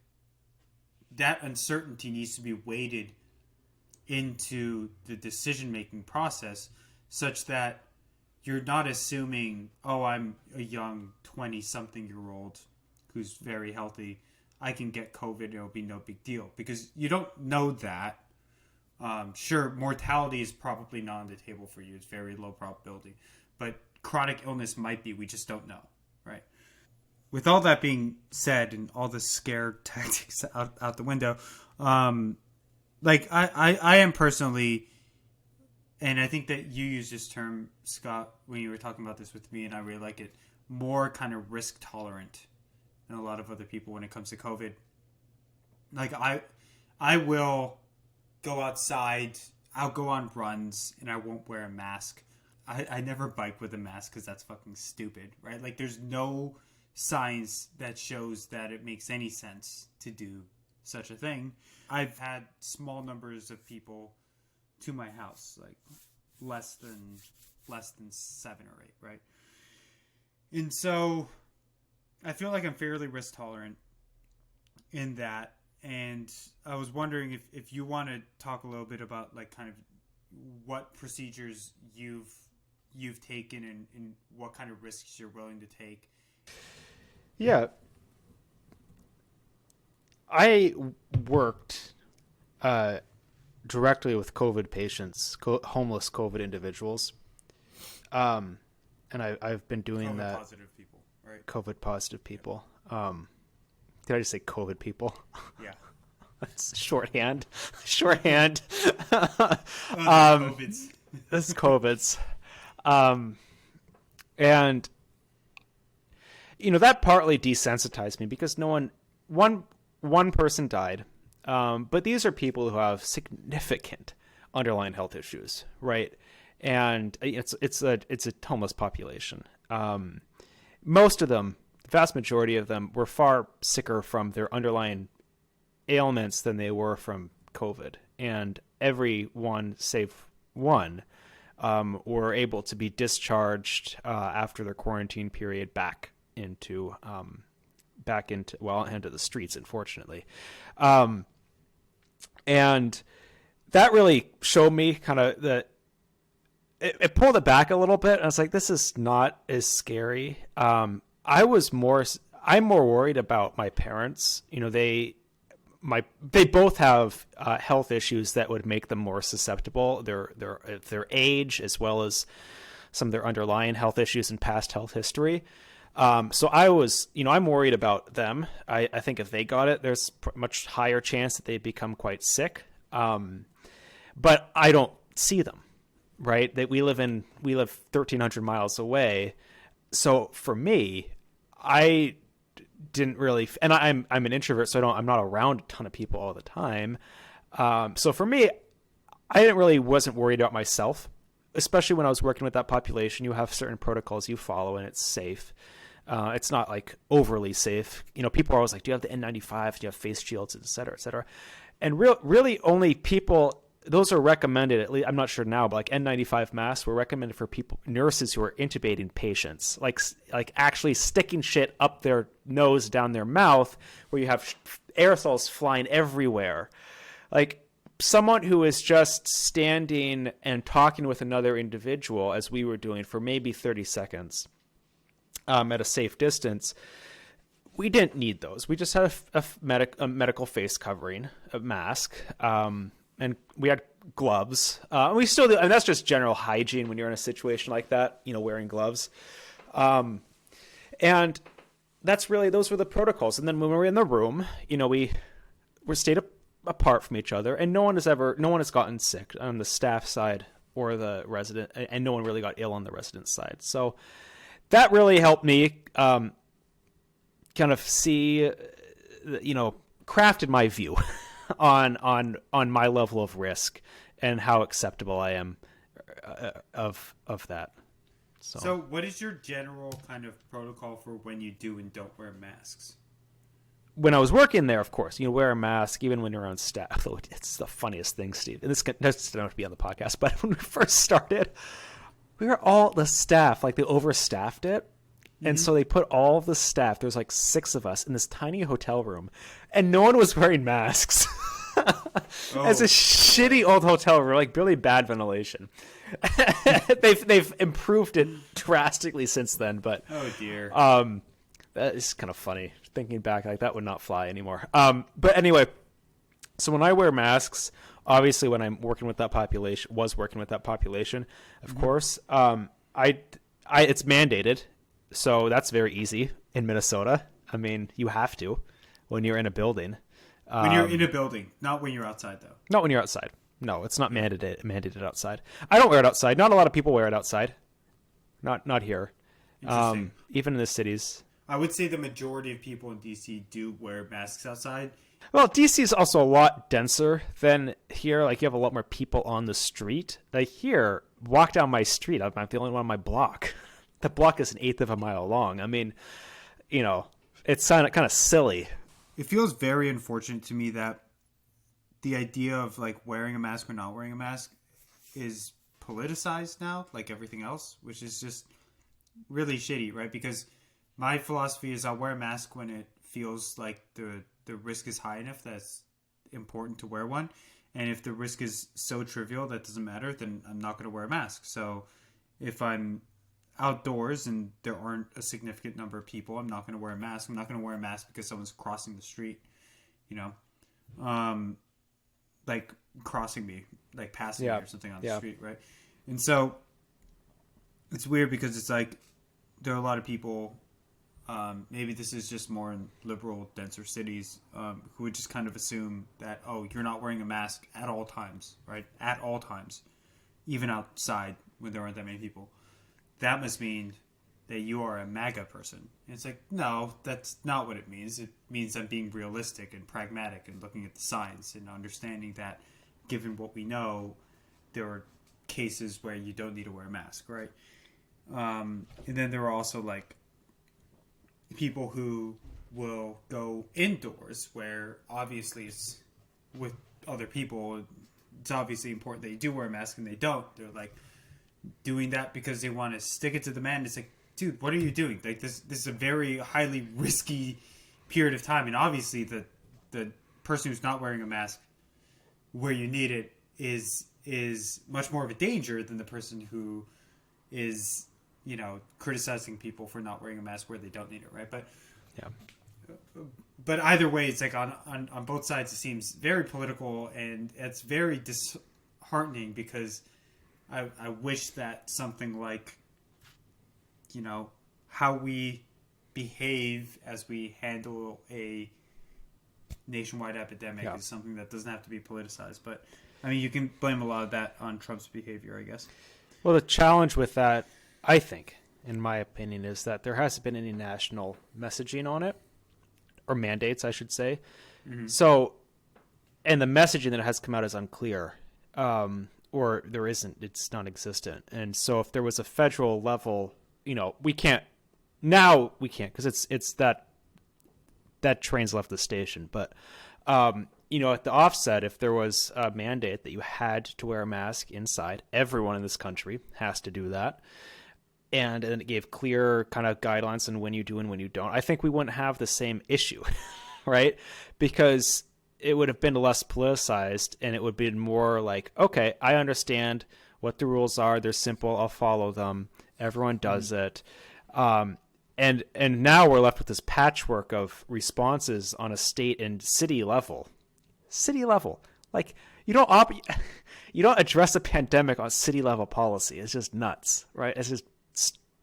that uncertainty needs to be weighted into the decision-making process, such that you're not assuming, oh, I'm a young 20-something-year-old who's very healthy, I can get COVID, it'll be no big deal. Because you don't know that. Sure, mortality is probably not on the table for you. It's very low probability. But chronic illness might be. We just don't know, right? With all that being said and all the scare tactics out the window, like I am personally, and I think that you used this term, Scott, when you were talking about this with me, and I really like it, more kind of risk tolerant than a lot of other people when it comes to COVID. Like I will go outside, I'll go on runs, and I won't wear a mask. I never bike with a mask because that's fucking stupid, right? Like, there's no science that shows that it makes any sense to do such a thing. I've had small numbers of people to my house, like less than 7 or 8, right? And so I feel like I'm fairly risk tolerant in that. And I was wondering if you want to talk a little bit about, like, kind of what procedures you've taken and what kind of risks you're willing to take. Yeah. I worked directly with COVID patients, homeless COVID individuals. And I've been doing that. COVID positive people, right? COVID positive people. Yeah. Did I just say COVID people? Yeah. That's shorthand. Shorthand. COVIDs. This is COVIDs. And, that partly desensitized me because one person died. But these are people who have significant underlying health issues, right? And it's a homeless population. Most of them, the vast majority of them, were far sicker from their underlying ailments than they were from COVID. And everyone, save one, were able to be discharged after their quarantine period back into the streets, unfortunately. And that really showed me kind of that it pulled it back a little bit. And I was like, this is not as scary. I'm more worried about my parents. You know, they both have health issues that would make them more susceptible. Their age, as well as some of their underlying health issues and past health history. So I'm worried about them. I think if they got it, there's much higher chance that they become quite sick. But I don't see them, right? That we live 1,300 miles away. So for me, I didn't really, and I'm an introvert, so I'm not around a ton of people all the time. So for me, wasn't worried about myself, especially when I was working with that population. You have certain protocols you follow and it's safe. It's not like overly safe. You know, people are always like, do you have the N95? Do you have face shields, et cetera, et cetera? And really only people, those are recommended, at least, I'm not sure now, but like N95 masks were recommended for nurses who are intubating patients, like actually sticking shit up their nose, down their mouth, where you have aerosols flying everywhere. Like someone who is just standing and talking with another individual, as we were doing, for maybe 30 seconds at a safe distance, we didn't need those. We just had a medical face covering, a mask, and we had gloves. We still do, and that's just general hygiene when you're in a situation like that, you know, wearing gloves. And those were the protocols. And then when we were in the room, you know, we stayed apart from each other, and no one has gotten sick on the staff side or the resident, and no one really got ill on the resident side. So that really helped me kind of see, you know, crafted my view on my level of risk and how acceptable I am of that. So what is your general kind of protocol for when you do and don't wear masks? When I was working there, of course, you wear a mask even when you're on staff. It's the funniest thing, Steve. And this doesn't have to be on the podcast, but when we first started, we were all the staff, like they overstaffed it. And so they put all of the staff, there's like 6 of us in this tiny hotel room, and no one was wearing masks. It's a shitty old hotel room, like really bad ventilation. They've improved it drastically since then, but oh dear, that is kind of funny thinking back. Like that would not fly anymore. But anyway, so when I wear masks, obviously when I'm working with that population, of course, it's mandated. So that's very easy in Minnesota. I mean, you have to when you're in a building. When you're in a building, not when you're outside, though. Not when you're outside. No, it's not mandated outside. I don't wear it outside. Not a lot of people wear it outside. Not here. Interesting. Even in the cities. I would say the majority of people in DC do wear masks outside. Well, DC is also a lot denser than here. Like you have a lot more people on the street. Like here, walk down my street, I'm the only one on my block. The block is 1/8 of a mile long. I mean, you know, it's kind of silly. It feels very unfortunate to me that the idea of like wearing a mask or not wearing a mask is politicized now, like everything else, which is just really shitty, right? Because my philosophy is I'll wear a mask when it feels like the risk is high enough that it's important to wear one. And if the risk is so trivial that doesn't matter, then I'm not going to wear a mask. So if I'm outdoors and there aren't a significant number of people, I'm not going to wear a mask. I'm not going to wear a mask because someone's crossing the street, you know, like crossing me, like passing me or something on the street, right? And so it's weird because it's like there are a lot of people, maybe this is just more in liberal, denser cities, who would just kind of assume that, oh, you're not wearing a mask at all times, right? At all times, even outside when there aren't that many people. That must mean that you are a MAGA person. And it's like, no, that's not what it means. It means I'm being realistic and pragmatic and looking at the science and understanding that given what we know, there are cases where you don't need to wear a mask, right? And then there are also like people who will go indoors where obviously it's with other people. It's obviously important that you do wear a mask and they don't. They're like doing that because they want to stick it to the man. It's like, dude, what are you doing? Like this is a very highly risky period of time. And obviously the person who's not wearing a mask where you need it is much more of a danger than the person who is, criticizing people for not wearing a mask where they don't need it, right? But either way, it's like on both sides, it seems very political, and it's very disheartening because I wish that something like, how we behave as we handle a nationwide epidemic is something that doesn't have to be politicized. But I mean, you can blame a lot of that on Trump's behavior, I guess. Well, the challenge with that, I think, in my opinion, is that there hasn't been any national messaging on it, or mandates, I should say. Mm-hmm. So, and the messaging that has come out is unclear, or there isn't. It's non-existent. And so, if there was a federal level, we can't because it's that train's left the station. But at the offset, if there was a mandate that you had to wear a mask inside, everyone in this country has to do that. And then it gave clear kind of guidelines on when you do and when you don't. I think we wouldn't have the same issue, right? Because it would have been less politicized, and it would be more like, okay, I understand what the rules are. They're simple. I'll follow them. Everyone does it. And now we're left with this patchwork of responses on a state and city level. City level. Like, you don't address a pandemic on city level policy. It's just nuts, right? It's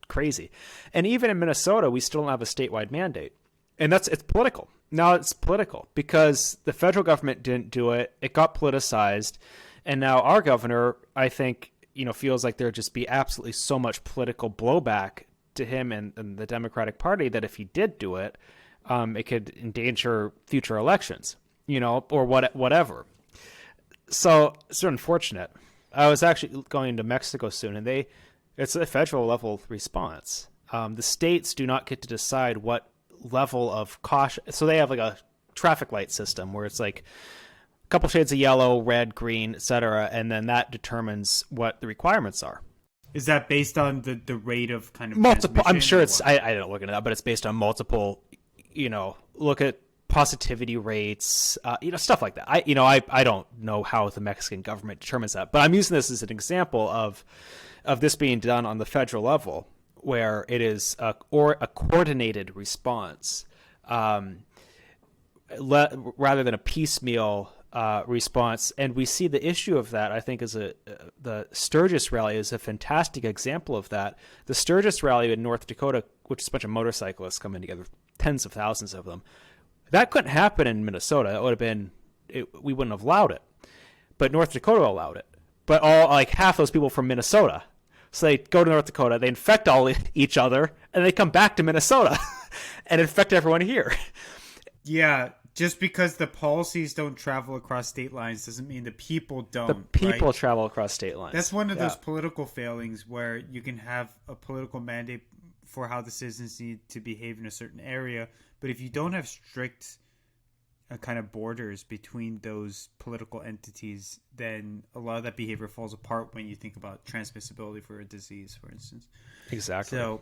crazy. And even in Minnesota, we still don't have a statewide mandate. And it's political. Now it's political because the federal government didn't do it. It got politicized. And now our governor, I think, feels like there'd just be absolutely so much political blowback to him and the Democratic Party that if he did do it, it could endanger future elections, or whatever. So it's unfortunate. I was actually going to Mexico soon, and it's a federal level response. The states do not get to decide what level of caution. So they have like a traffic light system where it's like a couple shades of yellow, red, green, etc., and then that determines what the requirements are. Is that based on the rate of kind of multiple? I'm sure it's. I don't look into that, but it's based on multiple. Look at positivity rates, stuff like that. I don't know how the Mexican government determines that, but I'm using this as an example of this being done on the federal level, where it is a coordinated response, rather than a piecemeal response. And we see the issue of that, I think, is the Sturgis rally is a fantastic example of that. The Sturgis rally in North Dakota, which is a bunch of motorcyclists coming together, tens of thousands of them, that couldn't happen in Minnesota. It would have been, we wouldn't have allowed it. But North Dakota allowed it. But half those people from Minnesota. So they go to North Dakota, they infect each other, and they come back to Minnesota and infect everyone here. Yeah, just because the policies don't travel across state lines doesn't mean the people don't. The people right? travel across state lines. That's one of those political failings where you can have a political mandate for how the citizens need to behave in a certain area, but if you don't have strict kind of borders between those political entities, then a lot of that behavior falls apart when you think about transmissibility for a disease, for instance. Exactly. So,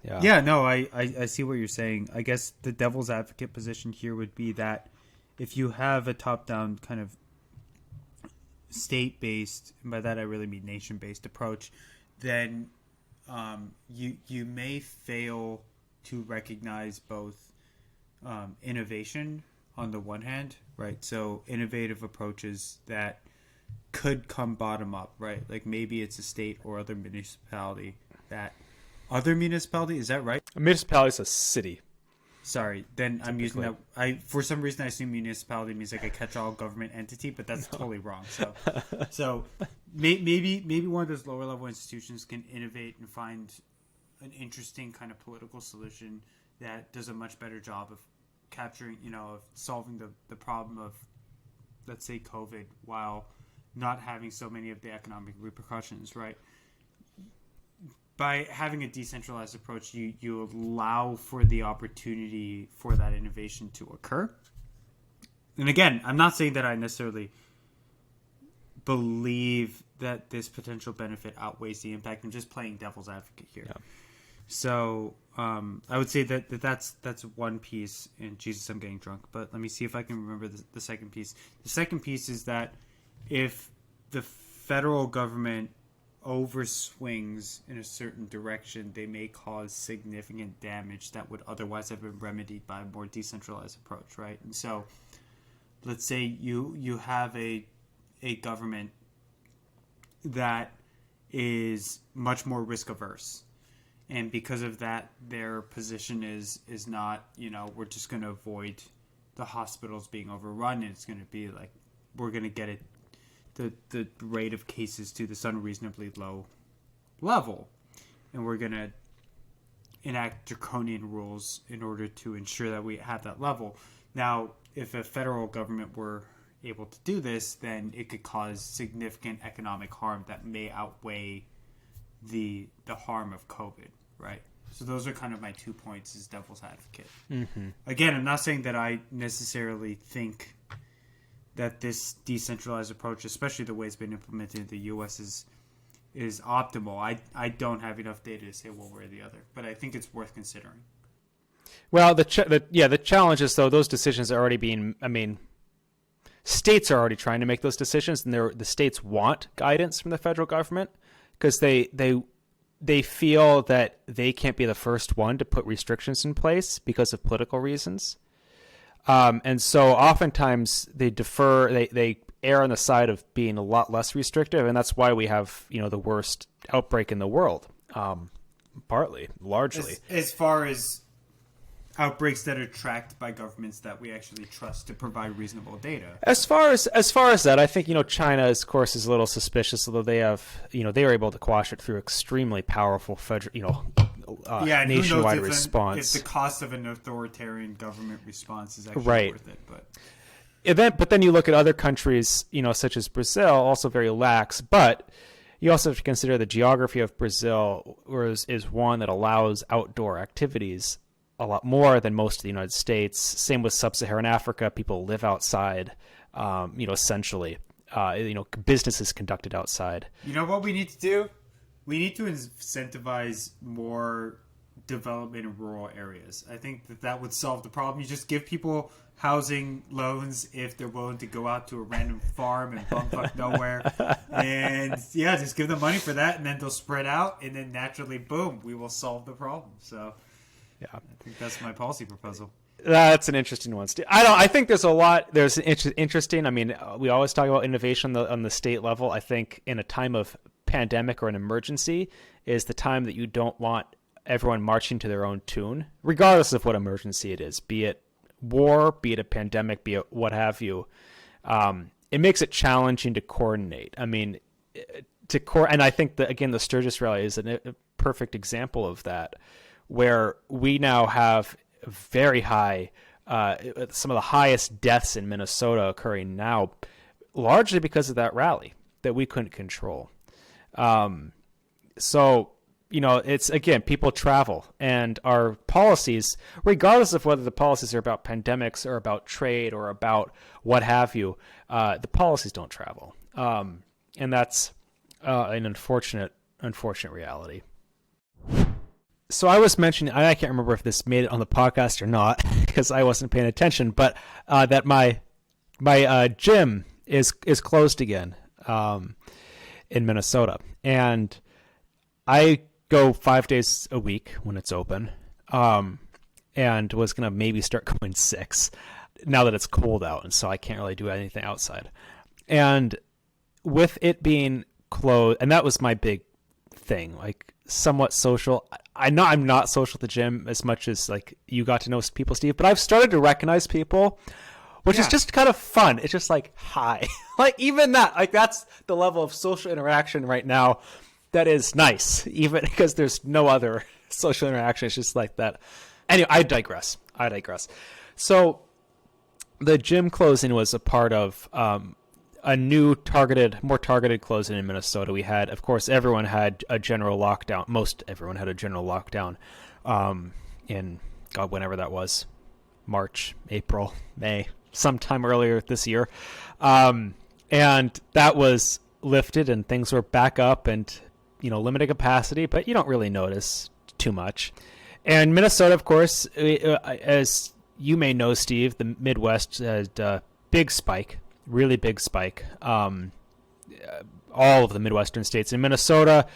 I see what you're saying. I guess the devil's advocate position here would be that if you have a top-down kind of state-based, and by that I really mean nation-based approach, then you may fail to recognize both innovation on the one hand, right? So innovative approaches that could come bottom up, right? Like maybe it's a state or other municipality is that right? A municipality is a city. Sorry, then typically. I'm using that. For some reason I assume municipality means like a catch-all government entity, but that's totally wrong. So maybe one of those lower level institutions can innovate and find an interesting kind of political solution that does a much better job of capturing, of solving the problem of, let's say, COVID, while not having so many of the economic repercussions, right? By having a decentralized approach, you allow for the opportunity for that innovation to occur. And again, I'm not saying that I necessarily believe that this potential benefit outweighs the impact. I'm just playing devil's advocate here. Yeah. So I would say that's one piece. And Jesus, I'm getting drunk. But let me see if I can remember the second piece. The second piece is that if the federal government overswings in a certain direction, they may cause significant damage that would otherwise have been remedied by a more decentralized approach, right? And so let's say you have a government that is much more risk averse, and because of that, their position is not, we're just going to avoid the hospitals being overrun, and it's going to be like we're going to get it the rate of cases to this unreasonably low level, and we're going to enact draconian rules in order to ensure that we have that level. Now, if a federal government were able to do this, then it could cause significant economic harm that may outweigh the harm of COVID, right? So those are kind of my 2 points as devil's advocate. Mm-hmm. Again, I'm not saying that I necessarily think that this decentralized approach, especially the way it's been implemented in the U.S., is optimal. I don't have enough data to say one way or the other, but I think it's worth considering. Well, the challenge is, though, those decisions are already being, states are already trying to make those decisions, and the states want guidance from the federal government because they feel that they can't be the first one to put restrictions in place because of political reasons. And so oftentimes they defer, they err on the side of being a lot less restrictive, and that's why we have, the worst outbreak in the world, largely. As far as outbreaks that are tracked by governments that we actually trust to provide reasonable data. As far as that, I think, China, of course, is a little suspicious, although they have, they were able to quash it through extremely powerful federal, nationwide response. If the cost of an authoritarian government response is actually worth it, but then you look at other countries, such as Brazil, also very lax, but you also have to consider the geography of Brazil is one that allows outdoor activities a lot more than most of the United States. Same with sub-Saharan Africa. People live outside, essentially. Business is conducted outside. You know what we need to do? We need to incentivize more development in rural areas. I think that would solve the problem. You just give people housing loans if they're willing to go out to a random farm and bumfuck nowhere. And just give them money for that, and then they'll spread out, and then naturally, boom, we will solve the problem. So yeah, I think that's my policy proposal. That's an interesting one, Steve. I think there's a lot. There's interesting. We always talk about innovation on the state level. I think in a time of pandemic or an emergency is the time that you don't want everyone marching to their own tune, regardless of what emergency it is, be it war, be it a pandemic, be it what have you. It makes it challenging to coordinate. And I think that, again, the Sturgis rally is a perfect example of that, where we now have very high, some of the highest deaths in Minnesota occurring now, largely because of that rally that we couldn't control. It's, again, people travel, and our policies, regardless of whether the policies are about pandemics or about trade or about what have you, the policies don't travel. And that's an unfortunate reality. So I was mentioning, I can't remember if this made it on the podcast or not because I wasn't paying attention, but that my gym is closed again in Minnesota, and I go 5 days a week when it's open, and was gonna maybe start going 6 now that it's cold out, and so I can't really do anything outside. And with it being closed, and that was my big thing, like somewhat social. I know I'm not social at the gym as much as like you got to know people, Steve, but I've started to recognize people, which is just kind of fun. It's just like, hi. Like even that, like that's the level of social interaction right now that is nice, even because there's no other social interaction is just like that. Anyway, I digress. So the gym closing was a part of a new more targeted closing in Minnesota. We had, of course, everyone had a general lockdown. Most everyone had a general lockdown in, God, whenever that was, March, April, May, sometime earlier this year. And that was lifted and things were back up and, limited capacity, but you don't really notice too much. And Minnesota, of course, as you may know, Steve, the Midwest had a big spike, really big spike. All of the Midwestern states. In Minnesota,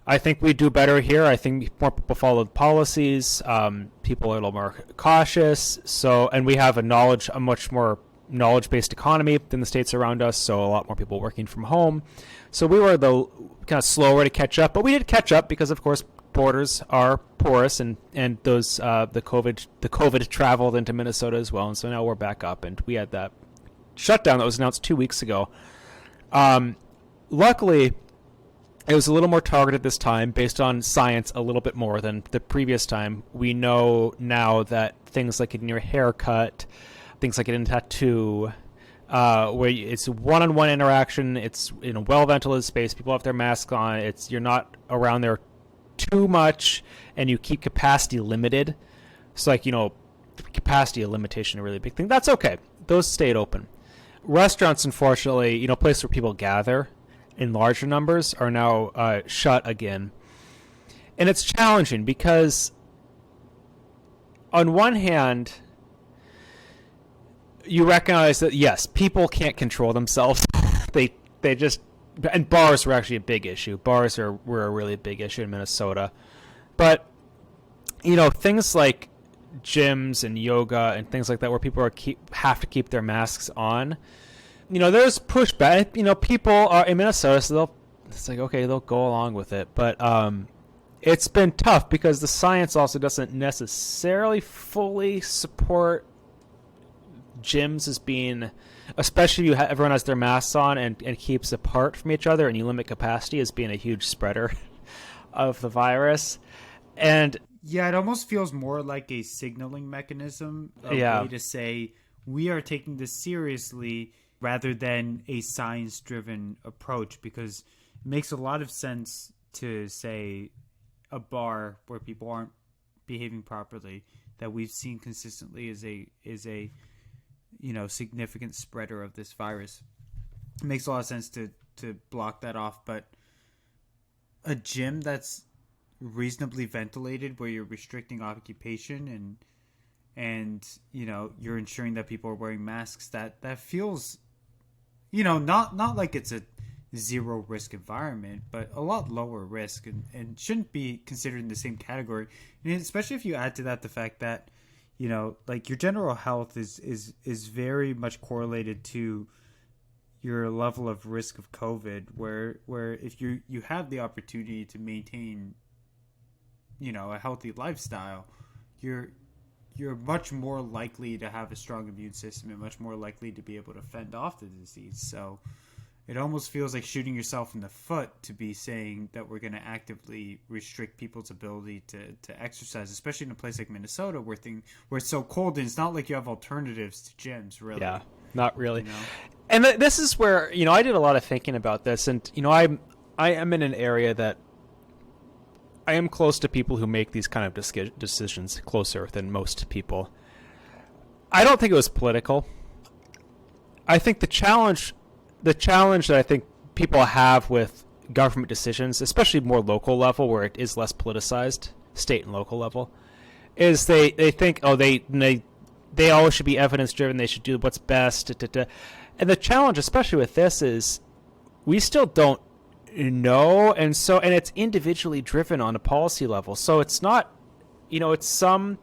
I think we do better here. I think more people follow the policies. People are a little more cautious. And we have a much more knowledge-based economy than the states around us. So a lot more people working from home. So we were the kind of slower to catch up, but we did catch up because, of course, borders are porous, and those the COVID traveled into Minnesota as well, and so now we're back up, and we had that shutdown that was announced 2 weeks ago. Luckily, it was a little more targeted this time, based on science a little bit more than the previous time. We know now that things like getting your hair cut, things like getting a tattoo, where it's one-on-one interaction, it's in a well-ventilated space, people have their masks on, you're not around there too much, and you keep capacity limited. So capacity limitation, a really big thing. That's okay. Those stayed open. Restaurants, unfortunately, places where people gather in larger numbers are now shut again. And it's challenging because on one hand, you recognize that, yes, people can't control themselves. they just, and bars were actually a big issue. Bars were a really big issue in Minnesota. But, things like gyms and yoga and things like that where people have to keep their masks on, there's pushback. People are in Minnesota, so they'll go along with it. But it's been tough because the science also doesn't necessarily fully support gyms as being, especially if everyone has their masks on and keeps apart from each other and you limit capacity, as being a huge spreader of the virus. And yeah, it almost feels more like a signaling mechanism, way to say we are taking this seriously rather than a science-driven approach, because it makes a lot of sense to say a bar where people aren't behaving properly, that we've seen consistently is a significant spreader of this virus. It makes a lot of sense to block that off, but a gym that's reasonably ventilated, where you're restricting occupation and you're ensuring that people are wearing masks, that feels not like it's a zero risk environment, but a lot lower risk and shouldn't be considered in the same category. And especially if you add to that the fact that your general health is very much correlated to your level of risk of COVID, where if you have the opportunity to maintain, a healthy lifestyle, you're much more likely to have a strong immune system and much more likely to be able to fend off the disease. So it almost feels like shooting yourself in the foot to be saying that we're going to actively restrict people's ability to exercise, especially in a place like Minnesota where it's so cold, and it's not like you have alternatives to gyms, really. Yeah, not really. And this is where, I did a lot of thinking about this, and, I am in an area that I am close to people who make these kind of decisions, closer than most people. I don't think it was political. I think the challenge that I think people have with government decisions, especially more local level where it is less politicized, state and local level, is they think, they always should be evidence driven, they should do what's best. And the challenge, especially with this, is we still don't know, and it's individually driven on a policy level. So it's not, it's some,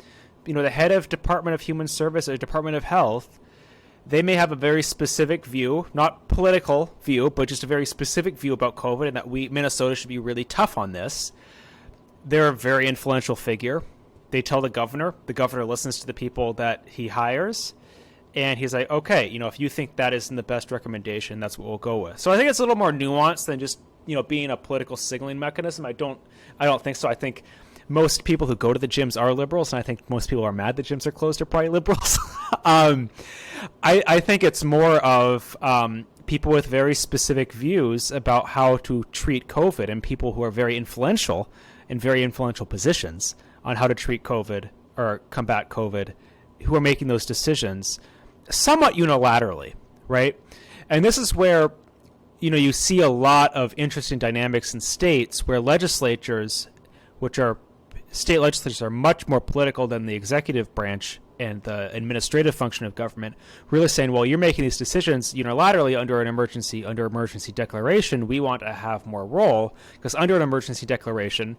the head of Department of Human Service or Department of Health, they may have a very specific view, not political view, but just a very specific view about COVID, and that Minnesota should be really tough on this. They're a very influential figure. They tell the governor listens to the people that he hires, and he's like, okay, if you think that isn't the best recommendation, that's what we'll go with. So I think it's a little more nuanced than just, being a political signaling mechanism. I don't think so. I think most people who go to the gyms are liberals, and I think most people are mad that gyms are closed are probably liberals. I think it's more of people with very specific views about how to treat COVID, and people who are very influential in very influential positions on how to treat COVID or combat COVID, who are making those decisions somewhat unilaterally, right? And this is where, you see a lot of interesting dynamics in states where legislatures, state legislatures are much more political than the executive branch and the administrative function of government, really saying, well, you're making these decisions unilaterally under emergency declaration. We want to have more role, because under an emergency declaration,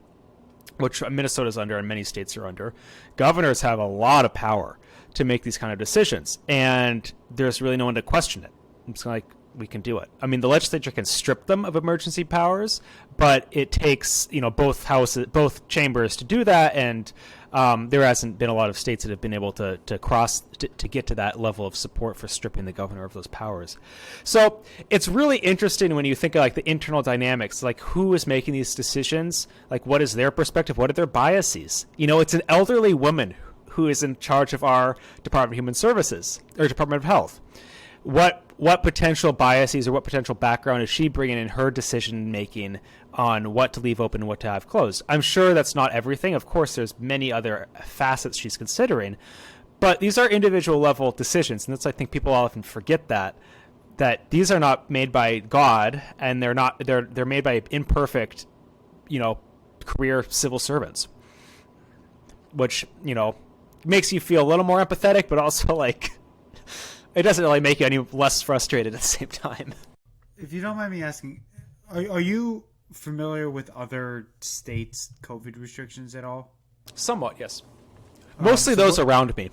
which Minnesota's under and many states are under, governors have a lot of power to make these kind of decisions, and there's really no one to question it. It's like, we can do it. I mean, the legislature can strip them of emergency powers, but it takes both chambers to do that, and there hasn't been a lot of states that have been able to get to that level of support for stripping the governor of those powers. So it's really interesting when you think of like the internal dynamics, like who is making these decisions, like what is their perspective, what are their biases. It's an elderly woman who is in charge of our Department of Human Services or Department of Health. What potential biases or what potential background is she bringing in her decision making on what to leave open and what to have closed? I'm sure that's not everything. Of course, there's many other facets she's considering, but these are individual level decisions, and that's, I think, people often forget that these are not made by God, and they're made by imperfect, career civil servants, which makes you feel a little more empathetic, but also like. It doesn't really make you any less frustrated at the same time. If you don't mind me asking, are you familiar with other states' COVID restrictions at all? Somewhat, yes. Mostly those around me.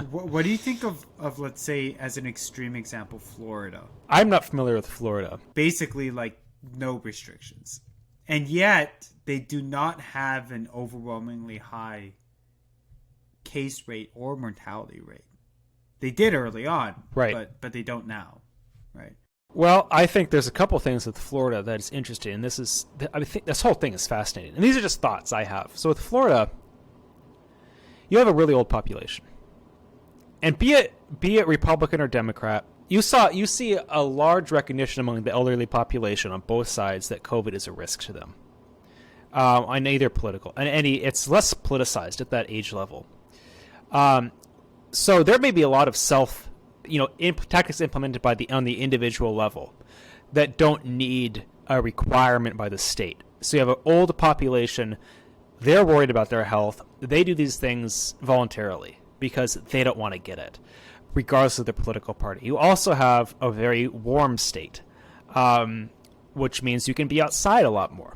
What do you think of, let's say, as an extreme example, Florida? I'm not familiar with Florida. Basically, like, no restrictions. And yet, they do not have an overwhelmingly high case rate or mortality rate. They did early on, right? But they don't now, right? Well, I think there's a couple things with Florida that is interesting, and I think this whole thing is fascinating. And these are just thoughts I have. So with Florida, you have a really old population, and be it Republican or Democrat, you see a large recognition among the elderly population on both sides that COVID is a risk to them. On either political and it's less politicized at that age level. So there may be a lot of tactics implemented on the individual level that don't need a requirement by the state. So you have an old population, they're worried about their health. They do these things voluntarily because they don't want to get it, regardless of their political party. You also have a very warm state, which means you can be outside a lot more.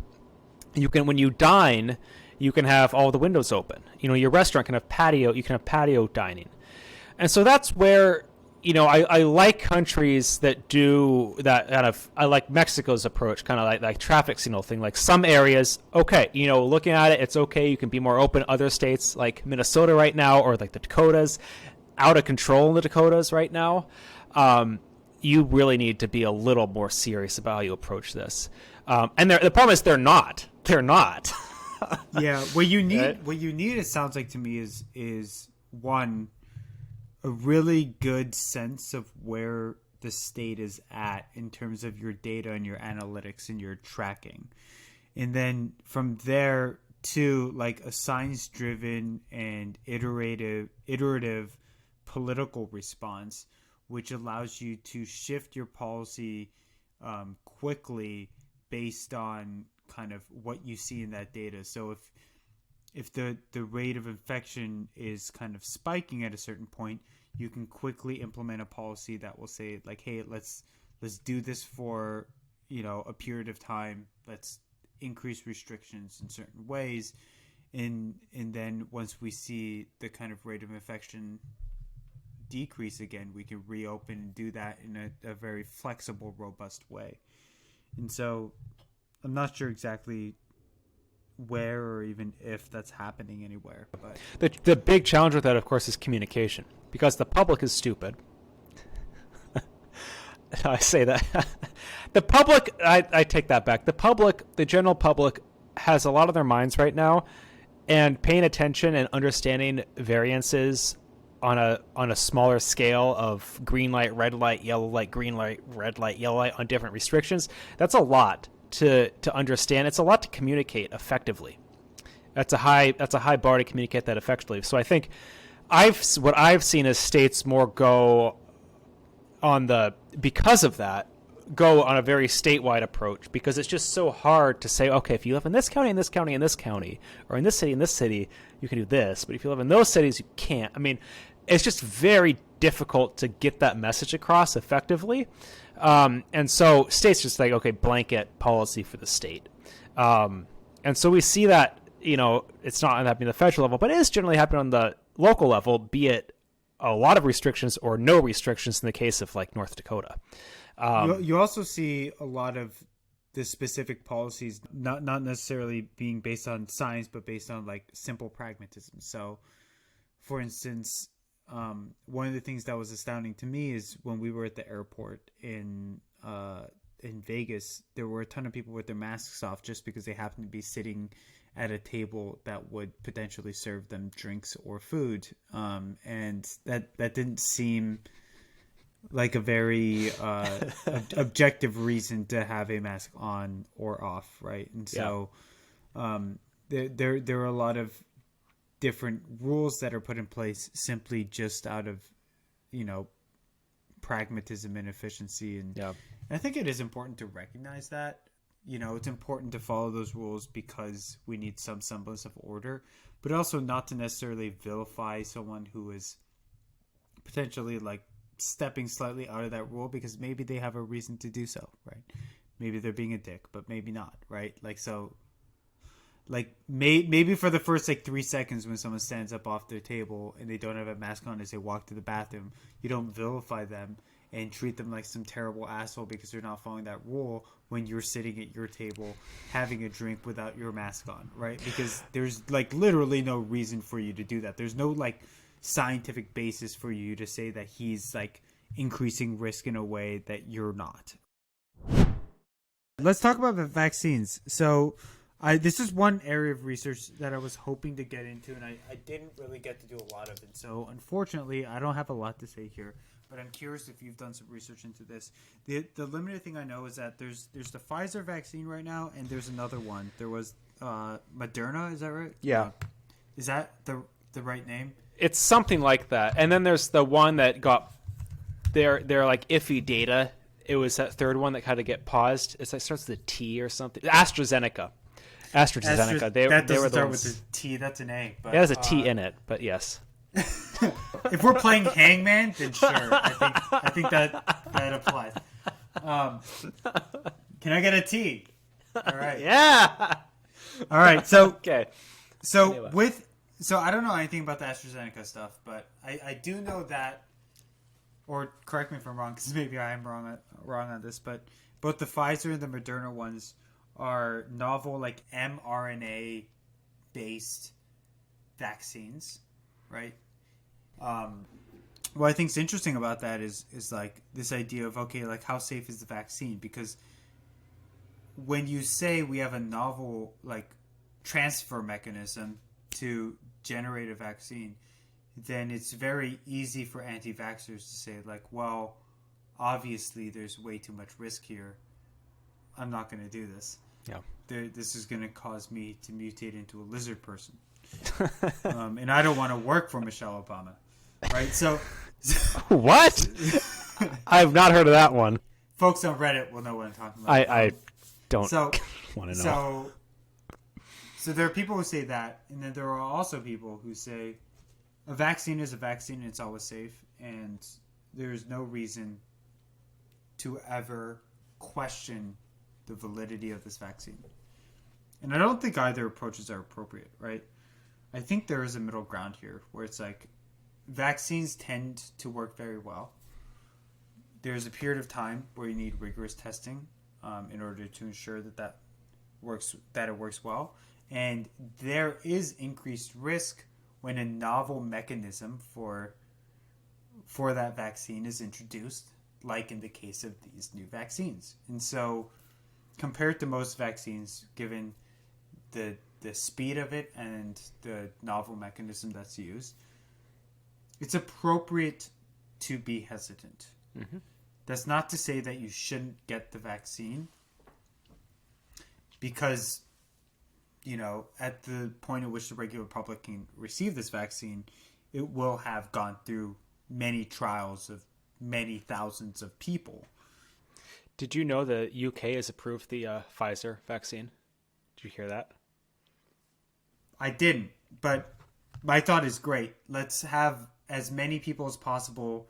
When you dine, you can have all the windows open. Your restaurant can have patio. You can have patio dining. And so that's where, I like countries that do that kind of, I like Mexico's approach, kind of like traffic signal thing. Like some areas, okay, looking at it, it's okay. You can be more open. Other states like Minnesota right now, or like the Dakotas, out of control in the Dakotas right now. You really need to be a little more serious about how you approach this. And the problem is they're not. They're not. Yeah. What you need, it sounds like to me is one, a really good sense of where the state is at in terms of your data and your analytics and your tracking. And then from there to like a science-driven and iterative political response, which allows you to shift your policy quickly based on kind of what you see in that data. So if the rate of infection is kind of spiking at a certain point, you can quickly implement a policy that will say like, hey, let's do this for a period of time. Let's increase restrictions in certain ways, and then once we see the kind of rate of infection decrease again, we can reopen and do that in a very flexible, robust way. And so I'm not sure exactly where or even if that's happening anywhere. But the big challenge with that, of course, is communication, because the public is stupid. I say that. The public, I take that back. The general public has a lot of their minds right now and paying attention and understanding variances on a smaller scale of green light, red light, yellow light, green light, red light, yellow light on different restrictions, that's a lot to understand. It's a lot to communicate effectively. That's a high bar to communicate that effectively. So I think what I've seen is states more go on the because of that go on a very statewide approach, because it's just so hard to say, okay, if you live in this county, in this county, in this county, or in this city, you can do this, but if you live in those cities, you can't. I mean, it's just very difficult to get that message across effectively. And so states just like, okay, blanket policy for the state. And so we see that, it's not happening at the federal level, but it is generally happening on the local level, be it a lot of restrictions or no restrictions in the case of like North Dakota. You also see a lot of the specific policies not necessarily being based on science, but based on like simple pragmatism. So, for instance, one of the things that was astounding to me is when we were at the airport in Vegas, there were a ton of people with their masks off just because they happened to be sitting at a table that would potentially serve them drinks or food, and that didn't seem like a very objective reason to have a mask on or off, right? And so there are a lot of different rules that are put in place simply just out of pragmatism and efficiency, and I think it is important to recognize that. It's important to follow those rules because we need some semblance of order, but also not to necessarily vilify someone who is potentially like stepping slightly out of that rule because maybe they have a reason to do so, right? Maybe they're being a dick, but maybe not, right? Like, so like maybe for the first like 3 seconds when someone stands up off their table and they don't have a mask on as they walk to the bathroom, you don't vilify them and treat them like some terrible asshole because they're not following that rule when you're sitting at your table having a drink without your mask on, right? Because there's like literally no reason for you to do that. There's no like scientific basis for you to say that he's like increasing risk in a way that you're not. Let's talk about the vaccines. So this is one area of research that I was hoping to get into, and I didn't really get to do a lot of it. So unfortunately, I don't have a lot to say here, but I'm curious if you've done some research into this. The limited thing I know is that there's the Pfizer vaccine right now, and there's another one. There was Moderna, is that right? Yeah. Is that the right name? It's something like that. And then there's the one that got their like iffy data. It was that third one that had to get paused. It starts with a T or something. AstraZeneca. That they were doesn't the start ones. with a T. That's an A. But, it has a T in it, but yes. If we're playing Hangman, then sure. I think that applies. Can I get a T? All right. Yeah. All right. So okay. So anyway. So I don't know anything about the AstraZeneca stuff, but I do know that, or correct me if I'm wrong, because maybe I am wrong on this, but both the Pfizer and the Moderna ones are novel, like mRNA based vaccines, right? What I think is interesting about that is like this idea of, okay, like how safe is the vaccine? Because when you say we have a novel like transfer mechanism to generate a vaccine, then it's very easy for anti-vaxxers to say like, well, obviously there's way too much risk here. I'm not going to do this. Yeah. This is going to cause me to mutate into a lizard person. And I don't want to work for Michelle Obama. Right? So what? I've not heard of that one. Folks on Reddit will know what I'm talking about. I don't want to know. So there are people who say that, and then there are also people who say a vaccine is a vaccine and it's always safe, and there's no reason to ever question the validity of this vaccine. And I don't think either approaches are appropriate, right? I think there is a middle ground here where it's like vaccines tend to work very well. There's a period of time where you need rigorous testing in order to ensure that it works well. And there is increased risk when a novel mechanism for that vaccine is introduced, like in the case of these new vaccines. And so compared to most vaccines, given the the speed of it and the novel mechanism that's used, it's appropriate to be hesitant. Mm-hmm. That's not to say that you shouldn't get the vaccine, because, you know, at the point at which the regular public can receive this vaccine, it will have gone through many trials of many thousands of people. Did you know the UK has approved the Pfizer vaccine? Did you hear that? I didn't, but my thought is great. Let's have as many people as possible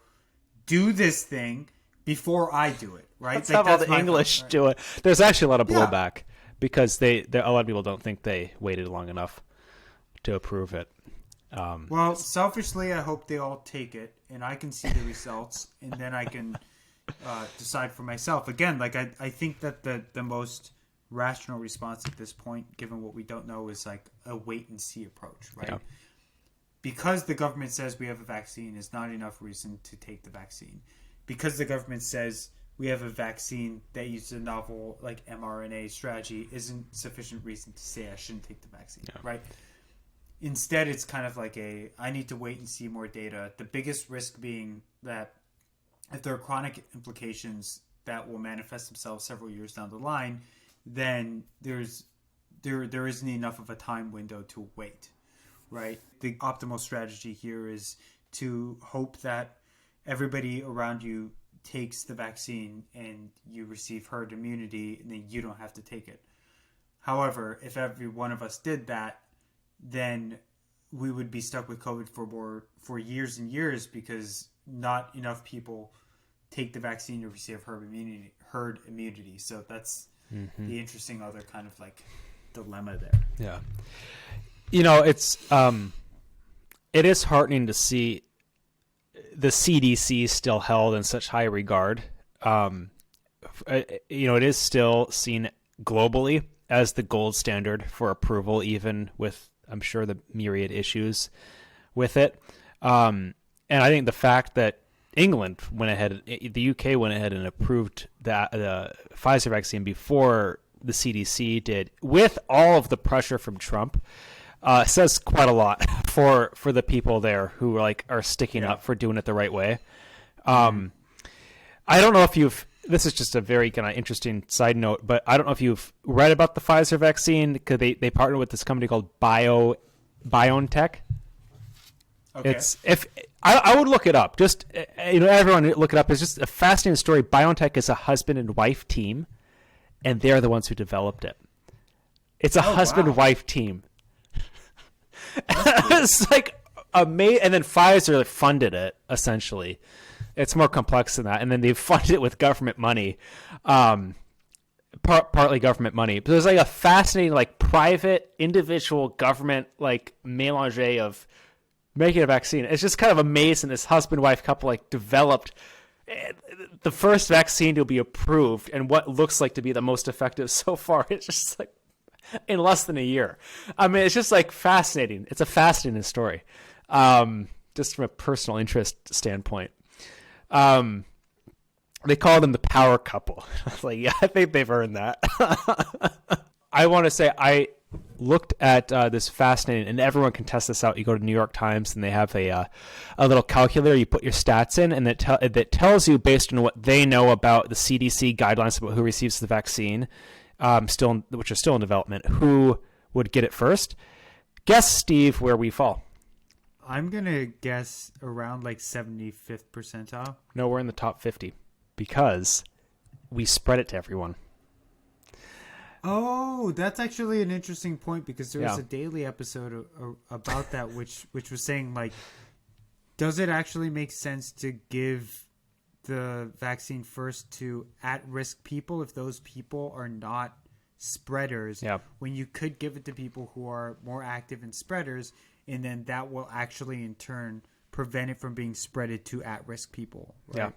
do this thing before I do it, right? Let's have all the English do it. There's actually a lot of blowback because a lot of people don't think they waited long enough to approve it. Well, selfishly, I hope they all take it, and I can see the results, and then I can decide for myself. Again, like I think that the most rational response at this point, given what we don't know, is like a wait and see approach, right? Yeah. Because the government says we have a vaccine is not enough reason to take the vaccine. Because the government says we have a vaccine that uses a novel like mRNA strategy isn't sufficient reason to say I shouldn't take the vaccine, right? Instead, it's kind of like I need to wait and see more data. The biggest risk being that if there are chronic implications that will manifest themselves several years down the line, then there isn't enough of a time window to wait, right? The optimal strategy here is to hope that everybody around you takes the vaccine and you receive herd immunity, and then you don't have to take it. However, if every one of us did that, then we would be stuck with COVID for years and years, because not enough people take the vaccine to receive herd immunity. So that's the interesting other kind of like dilemma there. Yeah. You know, it is heartening to see the CDC still held in such high regard. You know, it is still seen globally as the gold standard for approval, even with, I'm sure, the myriad issues with it. And I think the fact that England went ahead, the UK went ahead and approved the Pfizer vaccine before the CDC did, with all of the pressure from Trump, says quite a lot for the people there who are sticking up for doing it the right way. I don't know if this is just a very kind of interesting side note, but I don't know if you've read about the Pfizer vaccine, because they partnered with this company called BioNTech. Okay. I would look it up. Just, everyone look it up. It's just a fascinating story. BioNTech is a husband and wife team, and they're the ones who developed it. It's a husband-wife team. It's like amazing. And then Pfizer funded it, essentially. It's more complex than that. And then they funded it with government money, partly government money. But there's like a fascinating, private, individual government, melange of making a vaccine. It's just kind of amazing. This husband-wife couple developed the first vaccine to be approved, and what looks like to be the most effective so far. It's just in less than a year. I mean, it's just fascinating. It's a fascinating story, just from a personal interest standpoint. They call them the power couple. I was yeah, I think they've earned that. I want to say I looked at this fascinating, and everyone can test this out. You go to New York Times, and they have a little calculator. You put your stats in, and that tells you, based on what they know about the CDC guidelines about who receives the vaccine, which are still in development, who would get it first. Guess, Steve, where we fall. I'm going to guess around 75th percentile. No, we're in the top 50 because we spread it to everyone. Oh, that's actually an interesting point, because there was a daily episode about that, which was saying, does it actually make sense to give the vaccine first to at-risk people if those people are not spreaders, when you could give it to people who are more active and spreaders, and then that will actually in turn prevent it from being spreaded to at-risk people, right? Yeah.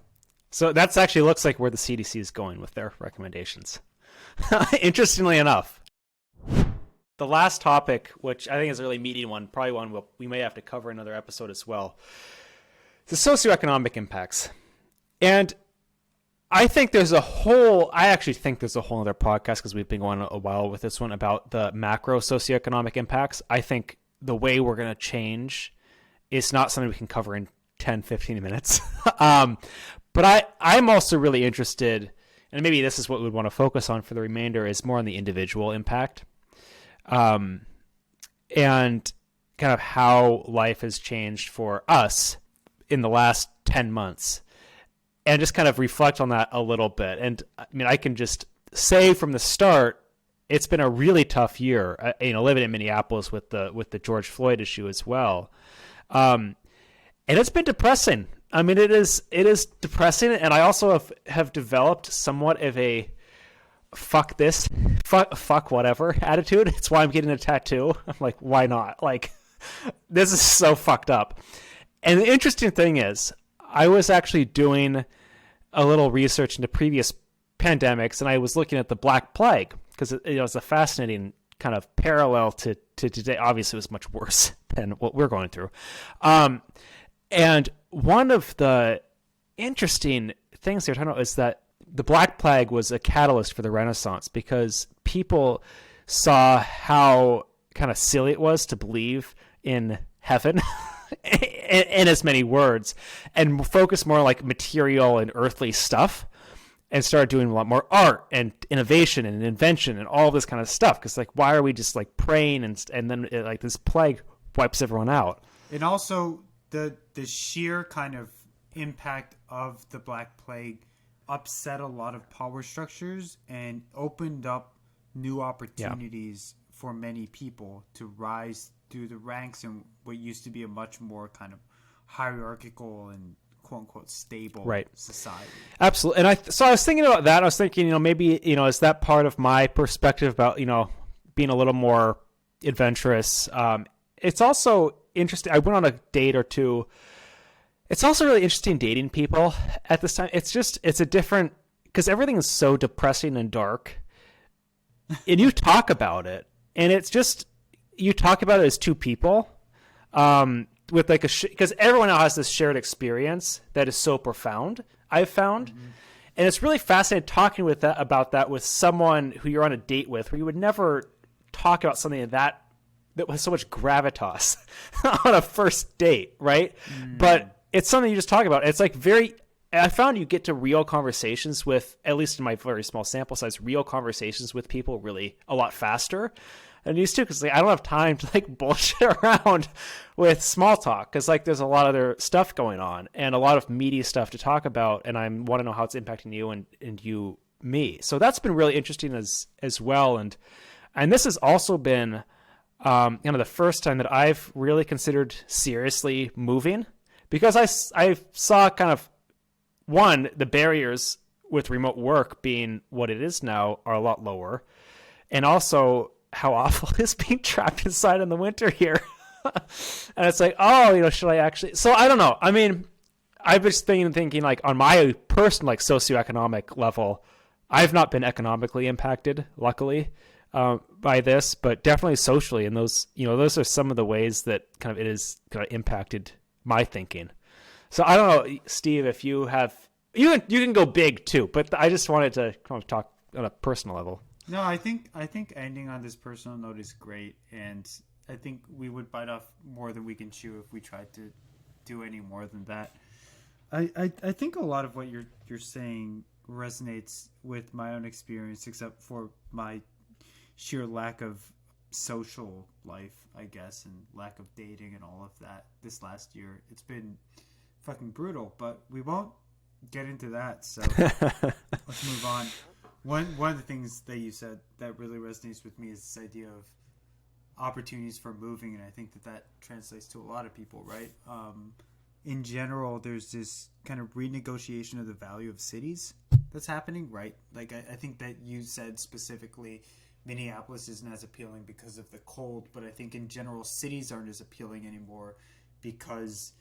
So that's actually looks like where the CDC is going with their recommendations. Interestingly enough. The last topic, which I think is a really meaty one, probably one we may have to cover in another episode as well, the socioeconomic impacts. And I actually think there's a whole other podcast, because we've been going a while with this one, about the macro socioeconomic impacts. I think the way we're going to change is not something we can cover in 10, 15 minutes. But I'm also really interested, and maybe this is what we would want to focus on for the remainder, is more on the individual impact. And kind of how life has changed for us in the last 10 months. And just kind of reflect on that a little bit. And I mean, I can just say from the start, it's been a really tough year. Living in Minneapolis with the George Floyd issue as well, and it's been depressing. I mean, it is depressing, and I also have developed somewhat of a fuck this, fuck whatever attitude. It's why I'm getting a tattoo. I'm like, why not? Like, this is so fucked up. And the interesting thing is, I was actually doing a little research into previous pandemics, and I was looking at the Black Plague, because it was a fascinating kind of parallel to today. Obviously, it was much worse than what we're going through. And one of the interesting things they're talking about is that the Black Plague was a catalyst for the Renaissance, because people saw how kind of silly it was to believe in heaven in as many words, and focus more like material and earthly stuff, and started doing a lot more art and innovation and invention and all this kind of stuff. Because like, why are we just like praying and then like this plague wipes everyone out? And also the sheer kind of impact of the Black Plague upset a lot of power structures and opened up new opportunities for many people to rise through the ranks in what used to be a much more kind of hierarchical and quote unquote stable society. Absolutely. And I was thinking about that. I was thinking, maybe, is that part of my perspective about, being a little more adventurous. It's also interesting. I went on a date or two. It's also really interesting dating people at this time. It's a different, because everything is so depressing and dark, and you talk about it, and it's just, you talk about it as two people, with like because everyone now has this shared experience that is so profound, I've found. Mm-hmm. And it's really fascinating talking about that with someone who you're on a date with, where you would never talk about something that was so much gravitas on a first date, right? Mm. But it's something you just talk about. It's like I found you get to real conversations with, at least in my very small sample size, real conversations with people really a lot faster than used to, because I don't have time to like bullshit around with small talk, because like there's a lot of other stuff going on and a lot of meaty stuff to talk about, and I want to know how it's impacting you and you me. So that's been really interesting as well, and this has also been the first time that I've really considered seriously moving, because I saw kind of, one, the barriers with remote work being what it is now are a lot lower, and also how awful it is being trapped inside in the winter here. And it's like, should I actually? So I don't know. I mean, I was thinking like on my personal like socioeconomic level, I've not been economically impacted, luckily, by this, but definitely socially. And those are some of the ways that kind of it has kind of impacted my thinking. So I don't know, Steve, if you have, you can go big too, but I just wanted to kind of talk on a personal level. No, I think ending on this personal note is great, and I think we would bite off more than we can chew if we tried to do any more than that. I think a lot of what you're saying resonates with my own experience, except for my sheer lack of social life, I guess, and lack of dating and all of that this last year. It's been fucking brutal, but we won't get into that, so let's move on. One of the things that you said that really resonates with me is this idea of opportunities for moving, and I think that translates to a lot of people, right? In general, there's this kind of renegotiation of the value of cities that's happening, right? Like, I think that you said specifically Minneapolis isn't as appealing because of the cold, but I think in general cities aren't as appealing anymore because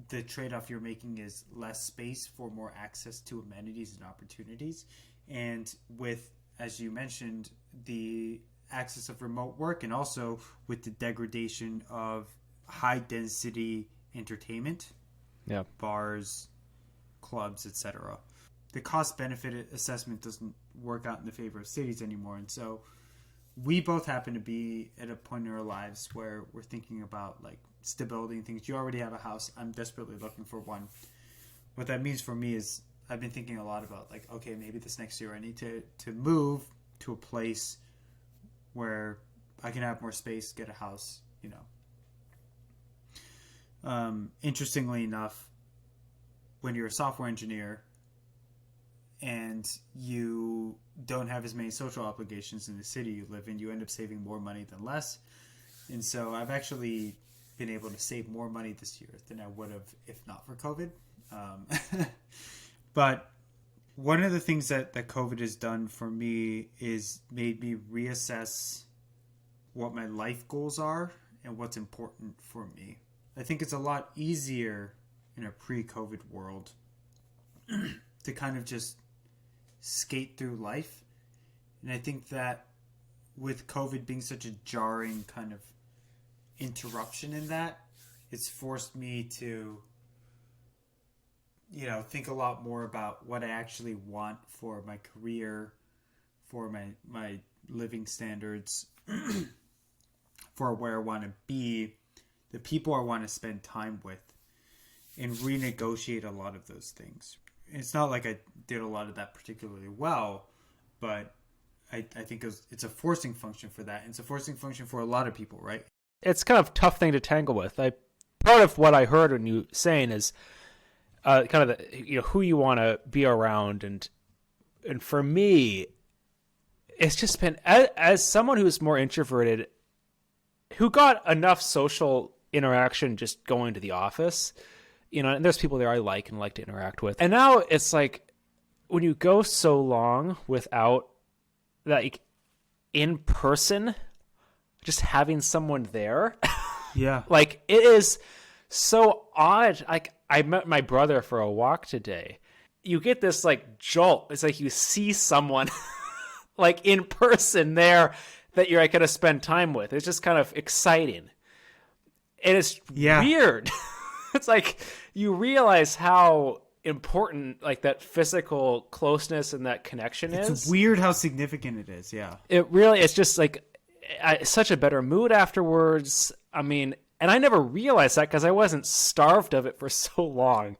the trade-off you're making is less space for more access to amenities and opportunities. And with, as you mentioned, the access of remote work, and also with the degradation of high-density entertainment, bars, clubs, etc., the cost benefit assessment doesn't work out in the favor of cities anymore. And so we both happen to be at a point in our lives where we're thinking about like stability and things. You already have a house. I'm desperately looking for one. What that means for me is I've been thinking a lot about like, okay, maybe this next year I need to move to a place where I can have more space, get a house, you know. Interestingly enough, when you're a software engineer and you don't have as many social obligations in the city you live in, you end up saving more money than less. And so I've actually been able to save more money this year than I would have if not for COVID. But one of the things that COVID has done for me is made me reassess what my life goals are and what's important for me. I think it's a lot easier in a pre-COVID world to kind of just skate through life. And I think that with COVID being such a jarring kind of interruption in that, it's forced me to, you know, think a lot more about what I actually want for my career, for my living standards, for where I want to be, the people I want to spend time with, and renegotiate a lot of those things. It's not like I did a lot of that particularly well, but I think it's a forcing function for that. And it's a forcing function for a lot of people, right? It's kind of a tough thing to tangle with. Part of what I heard when you saying is kind of who you want to be around, and for me, it's just been as someone who's more introverted, who got enough social interaction just going to the office. And there's people there I like and like to interact with. And now it's like when you go so long without like in person, just having someone there. Yeah. Like it is so odd. Like I met my brother for a walk today. You get this like jolt. It's like you see someone like in person there that you're like going to spend time with. It's just kind of exciting. And it's weird. It's like you realize how important like that physical closeness and that connection is. It's weird how significant it is. Yeah. It's just like such a better mood afterwards. I mean, and I never realized that because I wasn't starved of it for so long.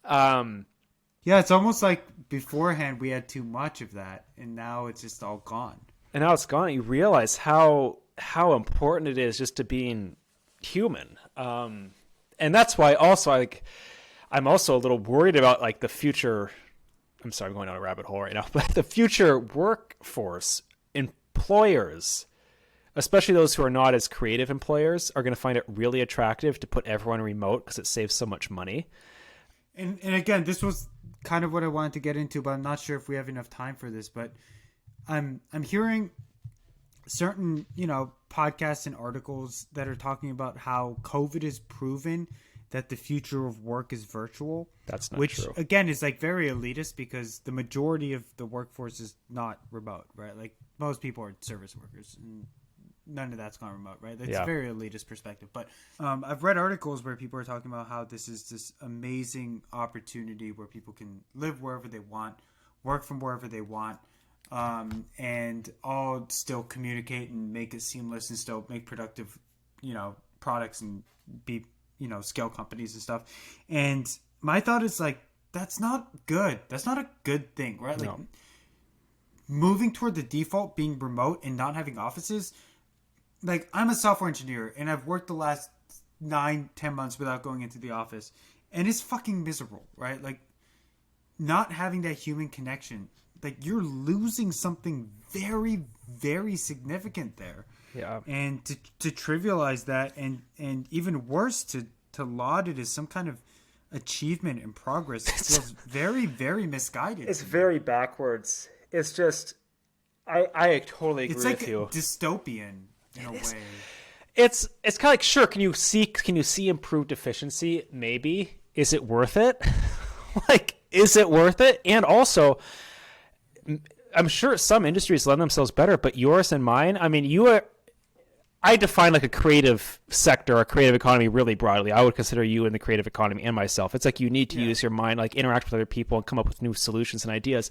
Yeah, it's almost like beforehand we had too much of that, and now it's just all gone. And now it's gone. You realize how important it is just to being human. And that's why also I'm also a little worried about like the future. I'm sorry, I'm going down a rabbit hole right now, but the future workforce, employers, especially those who are not as creative employers, are going to find it really attractive to put everyone remote because it saves so much money. And again, this was kind of what I wanted to get into, but I'm not sure if we have enough time for this. But I'm hearing certain, podcasts and articles that are talking about how COVID has proven that the future of work is virtual. That's not true. Which, again, is like very elitist because the majority of the workforce is not remote, right? Like most people are service workers and none of that's gone remote, right? That's a very elitist perspective. But I've read articles where people are talking about how this is this amazing opportunity where people can live wherever they want, work from wherever they want, and all still communicate and make it seamless and still make productive, products and be, scale companies and stuff. And my thought is like, that's not good. That's not a good thing, right? Like moving toward the default being remote and not having offices. Like I'm a software engineer and I've worked the last 9-10 months without going into the office and it's fucking miserable, right? Like not having that human connection, like you're losing something very, very significant there. Yeah. And to trivialize that and even worse to laud it as some kind of achievement and progress, it feels very, very misguided. It's very backwards. It's just I totally agree with you. It's like dystopian in a way. It's kind of like, sure, can you see improved efficiency? Maybe. Is it worth it? Like, is it worth it? And also, I'm sure some industries lend themselves better, but yours and mine, I mean, I define like a creative sector, a creative economy really broadly. I would consider you in the creative economy and myself. It's like you need to use your mind, like interact with other people and come up with new solutions and ideas.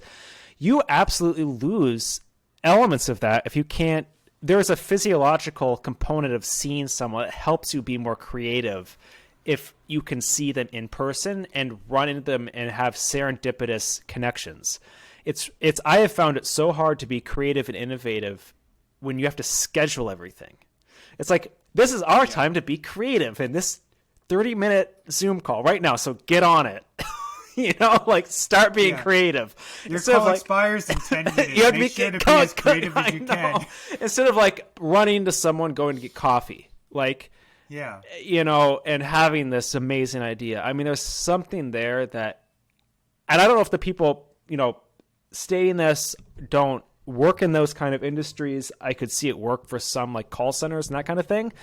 You absolutely lose elements of that if you can't. There's a physiological component of seeing someone that helps you be more creative if you can see them in person and run into them and have serendipitous connections. I have found it so hard to be creative and innovative when you have to schedule everything. It's like, this is our time to be creative in this 30-minute Zoom call right now, so get on it. Like start being creative. Your call expires in 10 minutes. You have Make sure to be as creative as you can. Instead of like running to someone, going to get coffee. Like, and having this amazing idea. I mean, there's something there that, and I don't know if the people, stating this don't work in those kind of industries. I could see it work for some like call centers and that kind of thing.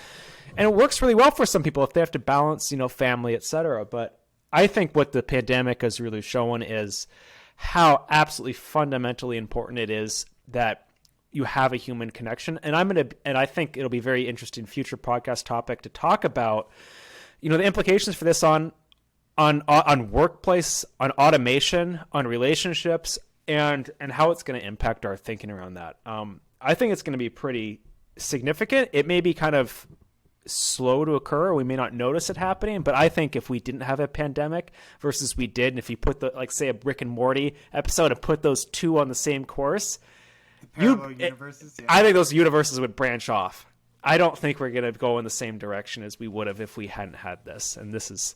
And it works really well for some people if they have to balance, family, etc. But I think what the pandemic has really shown is how absolutely fundamentally important it is that you have a human connection. And I think it'll be very interesting future podcast topic to talk about, the implications for this on workplace, on automation, on relationships, and how it's going to impact our thinking around that. I think it's going to be pretty significant. It may be kind of slow to occur. We may not notice it happening, but I think if we didn't have a pandemic versus we did, and if you put say a Rick and Morty episode and put those two on the same course, universes, I think those universes would branch off. I don't think we're going to go in the same direction as we would have if we hadn't had this. And this is,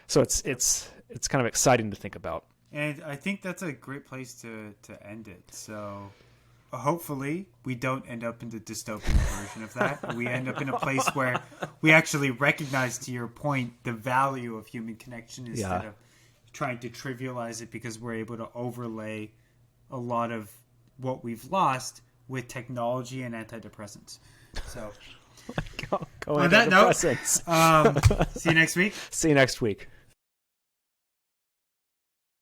so it's kind of exciting to think about. And I think that's a great place to end it. So hopefully we don't end up in the dystopian version of that. We end up in a place where we actually recognize, to your point, the value of human connection instead of trying to trivialize it because we're able to overlay a lot of what we've lost with technology and antidepressants. So go on that note, see see you next week. See you next week.